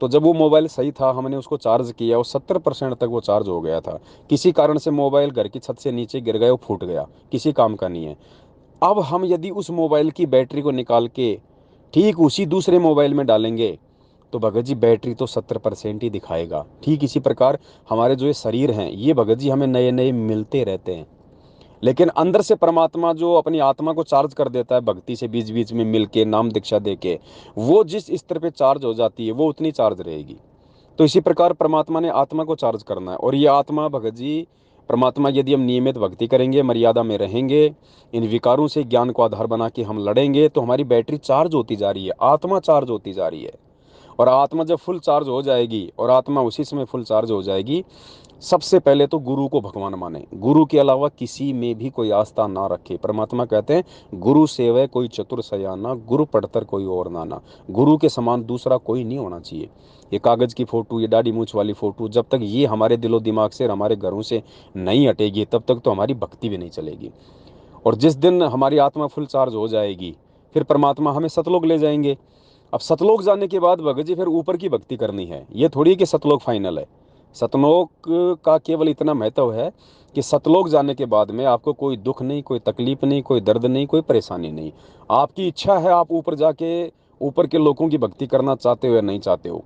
तो जब वो मोबाइल सही था, हमने उसको चार्ज किया और 70% तक वो चार्ज हो गया था। किसी कारण से मोबाइल घर की छत से नीचे गिर गया, वो फूट गया, किसी काम का नहीं है। अब हम यदि उस मोबाइल की बैटरी को निकाल के ठीक उसी दूसरे मोबाइल में डालेंगे, तो भगत जी बैटरी तो 70% ही दिखाएगा। ठीक इसी प्रकार हमारे जो ये शरीर हैं, ये भगत जी हमें नए नए मिलते रहते हैं, लेकिन अंदर से परमात्मा जो अपनी आत्मा को चार्ज कर देता है भक्ति से, बीच बीच में मिल के नाम दीक्षा दे के, वो जिस स्तर पे चार्ज हो जाती है वो उतनी चार्ज रहेगी। तो इसी प्रकार परमात्मा ने आत्मा को चार्ज करना है, और ये आत्मा भगत जी, परमात्मा यदि हम नियमित भक्ति करेंगे, मर्यादा में रहेंगे, इन विकारों से ज्ञान को आधार बना के हम लड़ेंगे, तो हमारी बैटरी चार्ज होती जा रही है, आत्मा चार्ज होती जा रही है। और आत्मा जब फुल चार्ज हो जाएगी, और आत्मा उसी समय फुल चार्ज हो जाएगी, सबसे पहले तो गुरु को भगवान माने, गुरु के अलावा किसी में भी कोई आस्था ना रखे। परमात्मा कहते हैं गुरु सेवै कोई चतुर सयाना, गुरु पढ़तर कोई और नाना। गुरु के समान दूसरा कोई नहीं होना चाहिए। ये कागज की फोटो, ये दाढ़ी मूछ वाली फोटो, जब तक ये हमारे दिलो दिमाग से और हमारे घरों से नहीं हटेगी, तब तक तो हमारी भक्ति भी नहीं चलेगी। और जिस दिन हमारी आत्मा फुल चार्ज हो जाएगी, फिर परमात्मा हमें सतलोक ले जाएंगे। अब सतलोक जाने के बाद भगत जी फिर ऊपर की भक्ति करनी है, ये थोड़ी कि सतलोक फाइनल है। सतलोक का केवल इतना महत्व है कि सतलोक जाने के बाद में आपको कोई दुख नहीं, कोई तकलीफ नहीं, कोई दर्द नहीं, कोई परेशानी नहीं। आपकी इच्छा है आप ऊपर जाके ऊपर के लोगों की भक्ति करना चाहते हो या नहीं चाहते हो।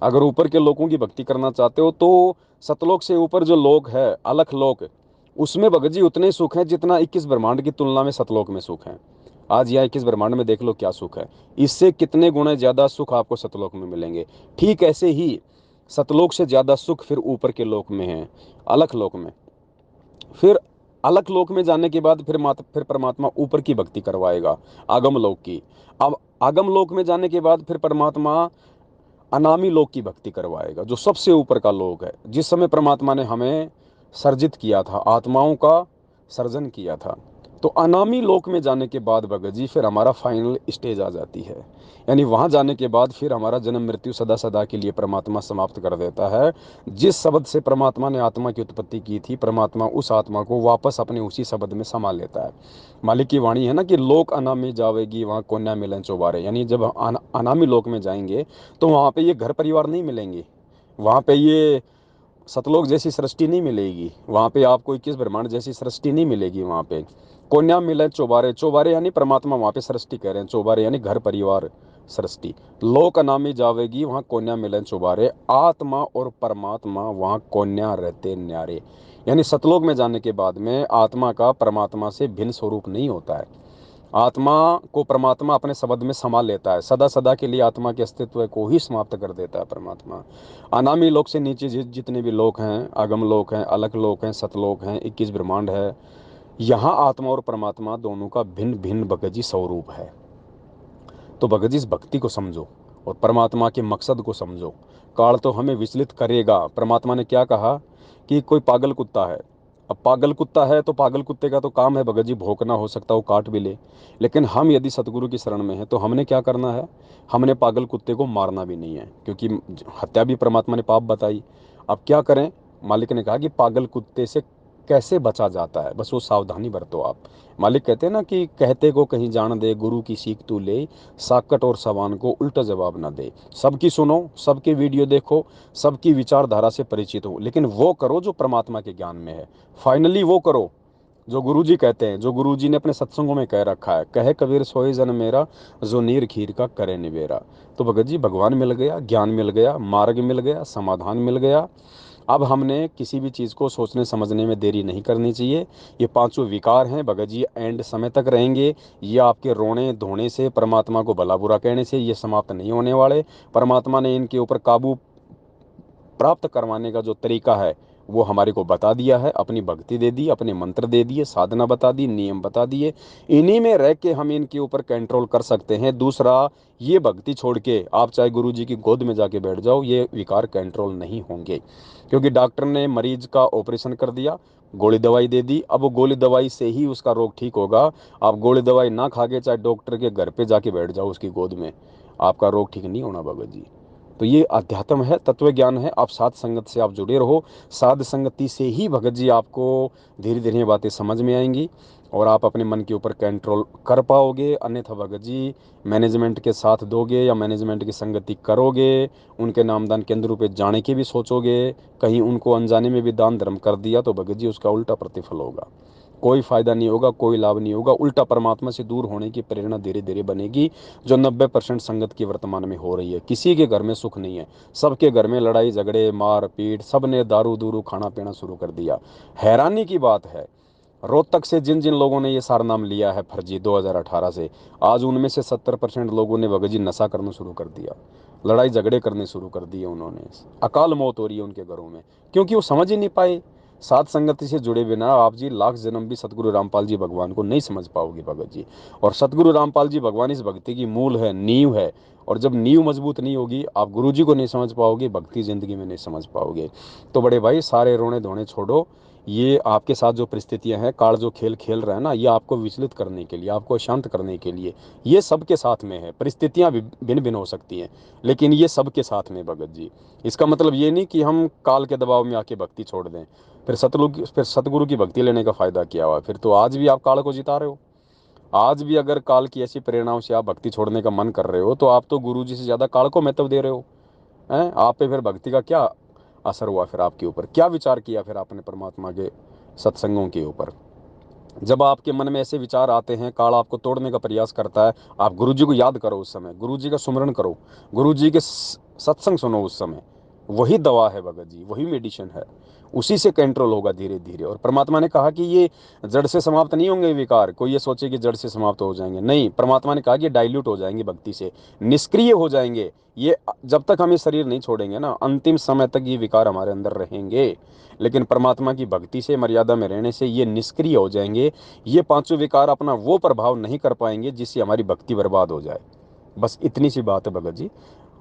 अगर ऊपर के लोगों की भक्ति करना चाहते हो तो सतलोक से ऊपर जो लोक है, अलख लोक, उसमें भगत जी उतने सुख हैं जितना 21 ब्रह्मांड की तुलना में सतलोक में सुख है। आज यहाँ 21 ब्रह्मांड में देख लो क्या सुख है, इससे कितने गुना ज्यादा सुख आपको सतलोक में मिलेंगे। ठीक ऐसे ही सतलोक से ज्यादा सुख फिर ऊपर के लोक में है, अलख लोक में। फिर अलख लोक में जाने के बाद फिर परमात्मा ऊपर की भक्ति करवाएगा, आगम लोक की। अब आगम लोक में जाने के बाद फिर परमात्मा अनामी लोक की भक्ति करवाएगा, जो सबसे ऊपर का लोक है। जिस समय परमात्मा ने हमें सर्जित किया था, आत्माओं का सर्जन किया था, तो अनामी लोक में जाने के बाद भगत जी फिर हमारा फाइनल स्टेज आ जाती है। यानी वहां जाने के बाद फिर हमारा जन्म मृत्यु सदा सदा के लिए परमात्मा समाप्त कर देता है। जिस शब्द से परमात्मा ने आत्मा की उत्पत्ति की थी, परमात्मा उस आत्मा को वापस अपने उसी शब्द में समा लेता है। मालिक की वाणी है ना कि लोक अनामी जावेगी वहां कन्या मिलन चौबारे। यानी जब अनामी लोक में जाएंगे तो वहां पे ये घर परिवार नहीं मिलेंगे, वहां पे ये सतलोक जैसी सृष्टि नहीं मिलेगी, वहां पे आपको 21 ब्रह्मांड जैसी सृष्टि नहीं मिलेगी। वहां पे कोन्या मिले चौबारे, चौबारे यानी परमात्मा वहां पे सृष्टि कह रहे हैं, चौबारे यानी घर परिवार सृष्टि। लोक अनामी जावेगी वहां कोन्या मिले चौबारे, आत्मा और परमात्मा वहां कोन्या रहते न्यारे। यानी सतलोक में जाने के बाद में आत्मा का परमात्मा से भिन्न स्वरूप नहीं होता है। आत्मा को परमात्मा अपने शब्द में समा लेता है, सदा सदा के लिए आत्मा के अस्तित्व को ही समाप्त कर देता है परमात्मा। अनामी लोक से नीचे जितने भी लोक हैं, आगम लोक हैं, अलग लोक हैं, सतलोक हैं, 21 ब्रह्मांड है, यहाँ आत्मा और परमात्मा दोनों का भिन्न भिन्न भगत जी स्वरूप है। तो भगत जी इस भक्ति को समझो और परमात्मा के मकसद को समझो। काल तो हमें विचलित करेगा। परमात्मा ने क्या कहा कि कोई पागल कुत्ता है। अब पागल कुत्ता है तो पागल कुत्ते का तो काम है भगत जी भौंकना, हो सकता है वो काट भी ले। लेकिन हम यदि सतगुरु की शरण में हैं तो हमने क्या करना है, हमने पागल कुत्ते को मारना भी नहीं है, क्योंकि हत्या भी परमात्मा ने पाप बताई। अब क्या करें, मालिक ने कहा कि पागल कुत्ते से कैसे बचा जाता है, बस वो सावधानी बरतो आप। मालिक कहते हैं ना कि कहते को कहीं जान दे, गुरु की सीख तू ले, साकट और सवान को उल्टा जवाब ना दे। सबकी सुनो, सबके वीडियो देखो, सबकी विचारधारा से परिचित हो, लेकिन वो करो जो परमात्मा के ज्ञान में है। फाइनली वो करो जो गुरुजी कहते हैं, जो गुरुजी ने अपने सत्संगों में कह रखा है, कहे कबीर सोए जन मेरा, जो नीर खीर का करे निबेरा। तो भगत जी भगवान मिल गया, ज्ञान मिल गया, मार्ग मिल गया, समाधान मिल गया। अब हमने किसी भी चीज़ को सोचने समझने में देरी नहीं करनी चाहिए। ये पांचों विकार हैं भगत जी, एंड समय तक रहेंगे। ये आपके रोने धोने से, परमात्मा को भला बुरा कहने से ये समाप्त नहीं होने वाले। परमात्मा ने इनके ऊपर काबू प्राप्त करवाने का जो तरीका है वो हमारे को बता दिया है। अपनी भक्ति दे दी, अपने मंत्र दे दिए, साधना बता दी, नियम बता दिए। इन्हीं में रह के हम इनके ऊपर कंट्रोल कर सकते हैं। दूसरा, ये भक्ति छोड़ के आप चाहे गुरु जी की गोद में जाके बैठ जाओ, ये विकार कंट्रोल नहीं होंगे। क्योंकि डॉक्टर ने मरीज का ऑपरेशन कर दिया, गोली दवाई दे दी, अब वो गोली दवाई से ही उसका रोग ठीक होगा। आप गोली दवाई ना खा के चाहे डॉक्टर के घर पे जाके बैठ जाओ उसकी गोद में, आपका रोग ठीक नहीं होना भगत जी। तो ये अध्यात्म है, तत्व ज्ञान है। आप साध संगत से आप जुड़े रहो, साध संगति से ही भगत जी आपको धीरे धीरे बातें समझ में आएंगी और आप अपने मन के ऊपर कंट्रोल कर पाओगे। अन्यथा भगत जी मैनेजमेंट के साथ दोगे या मैनेजमेंट की संगति करोगे, उनके नामदान केंद्रों पे जाने की भी सोचोगे, कहीं उनको अनजाने में भी दान धर्म कर दिया तो भगत जी उसका उल्टा प्रतिफल होगा। कोई फायदा नहीं होगा, कोई लाभ नहीं होगा, उल्टा परमात्मा से दूर होने की प्रेरणा धीरे धीरे बनेगी, जो 90% संगत की वर्तमान में हो रही है। किसी के घर में सुख नहीं है, सबके घर में लड़ाई झगड़े मार पीट, सब ने दारू दूरू खाना पीना शुरू कर दिया। हैरानी की बात है, रोहतक से जिन जिन लोगों ने ये सारा नाम लिया है फर्जी 2018 से, आज उनमें से 70% लोगों ने भगत जी नशा करना शुरू कर दिया, लड़ाई झगड़े करने शुरू कर दिए उन्होंने। अकाल मौत हो रही है उनके घरों में, क्योंकि वो समझ ही नहीं पाए। साथ संगति से जुड़े बिना आप जी लाख जन्म भी सतगुरु रामपाल जी भगवान को नहीं समझ पाओगे भगत जी। और सतगुरु रामपाल जी भगवान इस भक्ति की मूल है, नींव है। और जब नींव मजबूत नहीं होगी, आप गुरु जी को नहीं समझ पाओगे, भक्ति जिंदगी में नहीं समझ पाओगे। तो बड़े भाई सारे रोने धोने छोड़ो। ये आपके साथ जो परिस्थितियां हैं, काल जो खेल खेल रहा है ना, ये आपको विचलित करने के लिए, आपको शांत करने के लिए, ये सबके साथ में है। परिस्थितियां भिन्न भिन्न हो सकती हैं, लेकिन ये सबके साथ में भगत जी। इसका मतलब ये नहीं कि हम काल के दबाव में आके भक्ति छोड़ दें, फिर सतगुरु की भक्ति लेने का फायदा क्या हुआ। फिर तो आज भी आप काल को जिता रहे हो। आज भी अगर काल की ऐसी प्रेरणाओं से आप भक्ति छोड़ने का मन कर रहे हो तो आप तो गुरु जी से ज्यादा काल को महत्व दे रहे हो। हैं, आप पे फिर भक्ति का क्या असर हुआ फिर आपके ऊपर? क्या विचार किया फिर आपने परमात्मा के सत्संगों के ऊपर? जब आपके मन में ऐसे विचार आते हैं, काल आपको तोड़ने का प्रयास करता है, आप गुरु जी को याद करो, उस समय गुरु जी का सुमरण करो, गुरु जी के सत्संग सुनो उस समय। वही दवा है भगत जी, वही मेडिसिन है, उसी से कंट्रोल होगा धीरे धीरे। और परमात्मा ने कहा कि ये जड़ से समाप्त नहीं होंगे विकार। कोई ये सोचे कि जड़ से समाप्त हो जाएंगे, नहीं, परमात्मा ने कहा कि डाइल्यूट हो जाएंगे भक्ति से, निष्क्रिय हो जाएंगे ये। जब तक हम ये शरीर नहीं छोड़ेंगे ना, अंतिम समय तक ये विकार हमारे अंदर रहेंगे। लेकिन परमात्मा की भक्ति से, मर्यादा में रहने से ये निष्क्रिय हो जाएंगे। ये पांचों विकार अपना वो प्रभाव नहीं कर पाएंगे जिससे हमारी भक्ति बर्बाद हो जाए। बस इतनी सी बात है भगत जी।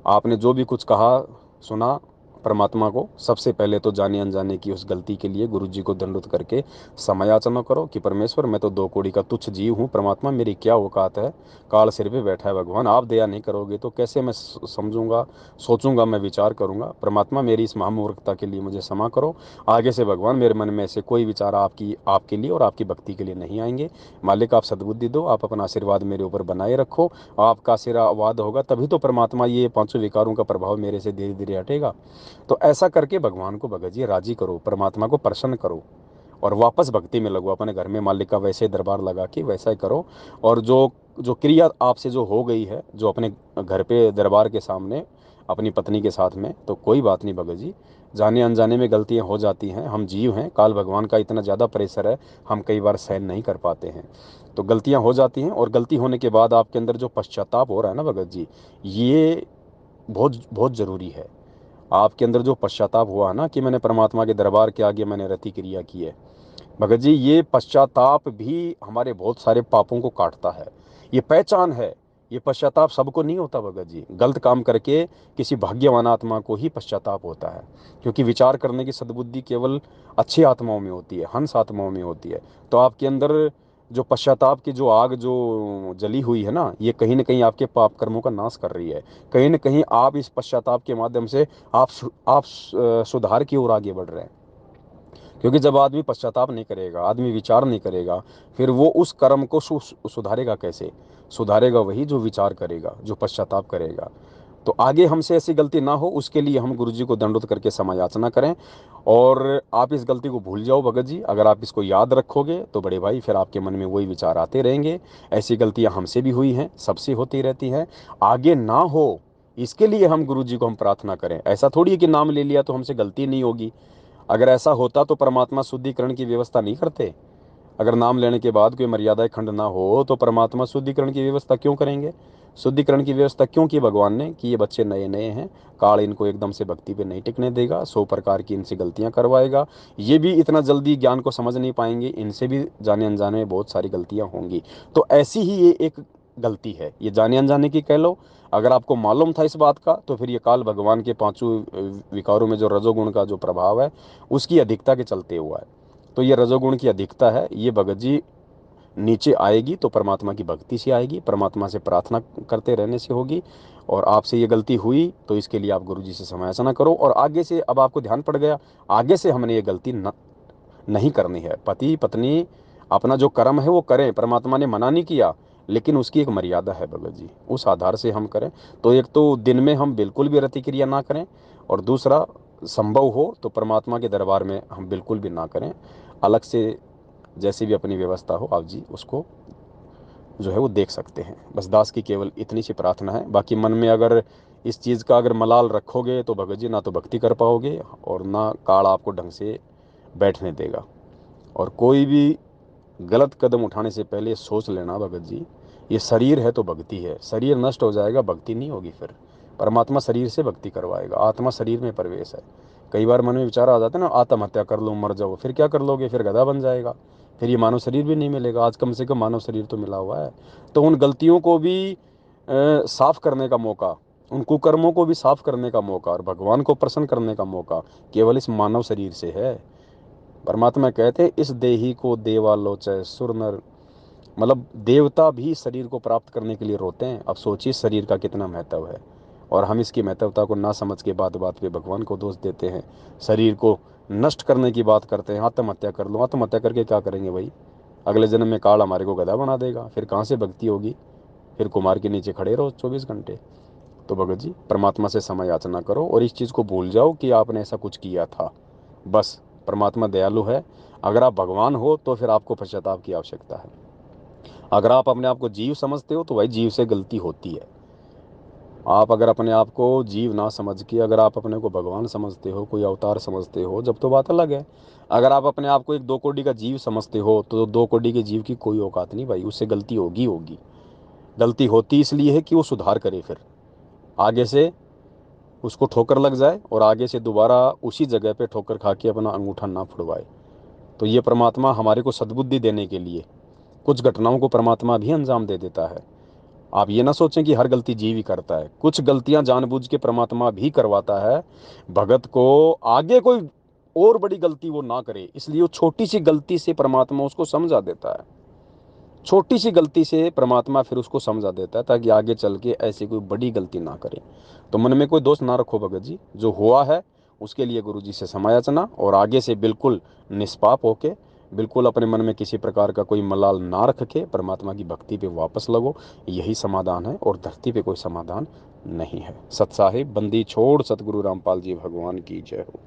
आपने जो भी कुछ कहा सुना, परमात्मा को सबसे पहले तो जाने अनजाने की उस गलती के लिए गुरु जी को दंडवत करके समयाचना करो कि परमेश्वर मैं तो दो कौड़ी का तुच्छ जीव हूँ, परमात्मा मेरी क्या औकात है, काल सिर पे बैठा है भगवान, आप दया नहीं करोगे तो कैसे मैं समझूंगा, सोचूंगा, मैं विचार करूंगा। परमात्मा मेरी इस महामूर्खता के लिए मुझे क्षमा करो। आगे से भगवान मेरे मन में ऐसे कोई विचार आपके लिए और आपकी भक्ति के लिए नहीं आएंगे। मालिक आप सद्बुद्धि दो, आप अपना आशीर्वाद मेरे ऊपर बनाए रखो। आपका आशीर्वाद होगा तभी तो परमात्मा ये पांचों विकारों का प्रभाव मेरे से धीरे धीरे हटेगा। तो ऐसा करके भगवान को भगत जी राजी करो, परमात्मा को प्रसन्न करो और वापस भक्ति में लगो। अपने घर में मालिक का वैसे दरबार लगा के वैसा ही करो। और जो जो क्रिया आपसे जो हो गई है, जो अपने घर पे दरबार के सामने अपनी पत्नी के साथ में, तो कोई बात नहीं भगत जी, जाने अनजाने में गलतियां हो जाती हैं, हम जीव हैं, काल भगवान का इतना ज़्यादा प्रेशर है, हम कई बार सहन नहीं कर पाते हैं। तो गलतियां हो जाती हैं, और गलती होने के बाद आपके अंदर जो पश्चाताप हो रहा है ना भगत जी, ये बहुत बहुत ज़रूरी है। आपके अंदर जो पश्चाताप हुआ ना कि मैंने परमात्मा के दरबार के आगे मैंने रति क्रिया की है, भगत जी ये पश्चाताप भी हमारे बहुत सारे पापों को काटता है। ये पहचान है। ये पश्चाताप सबको नहीं होता भगत जी। गलत काम करके किसी भाग्यवान आत्मा को ही पश्चाताप होता है, क्योंकि विचार करने की सद्बुद्धि केवल अच्छी आत्माओं में होती है, हंस आत्माओं में होती है। तो आपके अंदर जो पश्चाताप की जो आग जो जली हुई है ना, ये कहीं ना कहीं आपके पाप कर्मों का नाश कर रही है। कहीं ना कहीं आप इस पश्चाताप के माध्यम से आप सुधार की ओर आगे बढ़ रहे हैं। क्योंकि जब आदमी पश्चाताप नहीं करेगा, आदमी विचार नहीं करेगा, फिर वो उस कर्म को सुधारेगा कैसे? सुधारेगा वही जो विचार करेगा, जो पश्चाताप करेगा। तो आगे हमसे ऐसी गलती ना हो, उसके लिए हम गुरु जी को दंडोत करके समायाचना करें। और आप इस गलती को भूल जाओ भगत जी। अगर आप इसको याद रखोगे तो बड़े भाई फिर आपके मन में वही विचार आते रहेंगे। ऐसी गलतियां हमसे भी हुई हैं, सबसे होती रहती हैं, आगे ना हो इसके लिए हम गुरु जी को हम प्रार्थना करें। ऐसा थोड़ी है कि नाम ले लिया तो हमसे गलती नहीं होगी। अगर ऐसा होता तो परमात्मा शुद्धिकरण की व्यवस्था नहीं करते। अगर नाम लेने के बाद कोई मर्यादा खंड ना हो तो परमात्मा शुद्धिकरण की व्यवस्था क्यों करेंगे? शुद्धिकरण की व्यवस्था क्यों की भगवान ने कि ये बच्चे नए नए हैं, काल इनको एकदम से भक्ति पे नहीं टिकने देगा, 100 प्रकार की इनसे गलतियां करवाएगा, ये भी इतना जल्दी ज्ञान को समझ नहीं पाएंगे, इनसे भी जाने अनजाने में बहुत सारी गलतियां होंगी। तो ऐसी ही ये एक गलती है, ये जाने अनजाने की कह लो। अगर आपको मालूम था इस बात का तो फिर ये काल भगवान के पांचों विकारों में जो रजोगुण का जो प्रभाव है उसकी अधिकता के चलते हुआ है। तो ये रजोगुण की अधिकता है, ये भगत जी नीचे आएगी तो परमात्मा की भक्ति से आएगी, परमात्मा से प्रार्थना करते रहने से होगी। और आपसे ये गलती हुई तो इसके लिए आप गुरु जी से समायाचना करो। और आगे से अब आपको ध्यान पड़ गया, आगे से हमने ये गलती नहीं करनी है। पति पत्नी अपना जो कर्म है वो करें, परमात्मा ने मना नहीं किया, लेकिन उसकी एक मर्यादा है भगत जी, उस आधार से हम करें। तो एक तो दिन में हम बिल्कुल भी रतिक्रिया ना करें, और दूसरा संभव हो तो परमात्मा के दरबार में हम बिल्कुल भी ना करें। अलग से जैसी भी अपनी व्यवस्था हो आप जी उसको जो है वो देख सकते हैं। बस दास की केवल इतनी सी प्रार्थना है। बाकी मन में अगर इस चीज़ का अगर मलाल रखोगे तो भगत जी ना तो भक्ति कर पाओगे और ना काल आपको ढंग से बैठने देगा। और कोई भी गलत कदम उठाने से पहले सोच लेना भगत जी, ये शरीर है तो भक्ति है, शरीर नष्ट हो जाएगा भक्ति नहीं होगी। फिर परमात्मा शरीर से भक्ति करवाएगा, आत्मा शरीर में प्रवेश है। कई बार मन में विचार आ जाते हैं ना, आत्महत्या कर लो मर जाओ, फिर क्या कर लोगे? फिर गधा बन जाएगा, फिर ये मानव शरीर भी नहीं मिलेगा। आज कम से कम मानव शरीर तो मिला हुआ है। तो उन गलतियों को भी साफ करने का मौका, उन कुकर्मों को भी साफ करने का मौका और भगवान को प्रसन्न करने का मौका केवल इस मानव शरीर से है। परमात्मा कहते हैं इस देही को देवालोचय सुर नर, मतलब देवता भी शरीर को प्राप्त करने के लिए रोते हैं। अब सोचिए शरीर का कितना महत्व है, और हम इसकी महत्वता को ना समझ के बात बात पे भगवान को दोष देते हैं, शरीर को नष्ट करने की बात करते हैं। आत्महत्या कर लो, आत्महत्या करके क्या करेंगे भाई? अगले जन्म में काल हमारे को गधा बना देगा, फिर कहाँ से भक्ति होगी? फिर कुमार के नीचे खड़े रहो 24 घंटे। तो भगत जी परमात्मा से समय याचना करो और इस चीज़ को भूल जाओ कि आपने ऐसा कुछ किया था। बस परमात्मा दयालु है। अगर आप भगवान हो तो फिर आपको पश्चाताप की आवश्यकता है। अगर आप अपने आप को जीव समझते हो तो भाई जीव से गलती होती है। आप अगर अपने आप को जीव ना समझ के अगर आप अपने को भगवान समझते हो, कोई अवतार समझते हो, जब तो बात अलग है। अगर आप अपने आप को एक 2 कोड़ी का जीव समझते हो तो 2 कोड़ी के जीव की कोई औकात नहीं भाई, उससे गलती होगी होगी। गलती होती इसलिए है कि वो सुधार करे, फिर आगे से उसको ठोकर लग जाए और आगे से दोबारा उसी जगह पे ठोकर खा के अपना अंगूठा ना फुड़वाए। तो ये परमात्मा हमारे को सद्बुद्धि देने के लिए कुछ घटनाओं को परमात्मा भी अंजाम दे देता है। आप ये ना सोचें कि हर गलती जीव ही करता है, कुछ गलतियां जानबूझ के परमात्मा भी करवाता है भगत को, आगे कोई और बड़ी गलती वो ना करे, इसलिए वो छोटी सी गलती से परमात्मा उसको समझा देता है। छोटी सी गलती से परमात्मा फिर उसको समझा देता है ताकि आगे चल के ऐसी कोई बड़ी गलती ना करे। तो मन में कोई दोष ना रखो भगत जी, जो हुआ है उसके लिए गुरु जी से समायाचना और आगे से बिल्कुल निष्पाप होके, बिल्कुल अपने मन में किसी प्रकार का कोई मलाल ना रख के परमात्मा की भक्ति पे वापस लगो। यही समाधान है और धरती पे कोई समाधान नहीं है। सत साहिब बंदी छोड़ सतगुरु रामपाल जी भगवान की जय हो।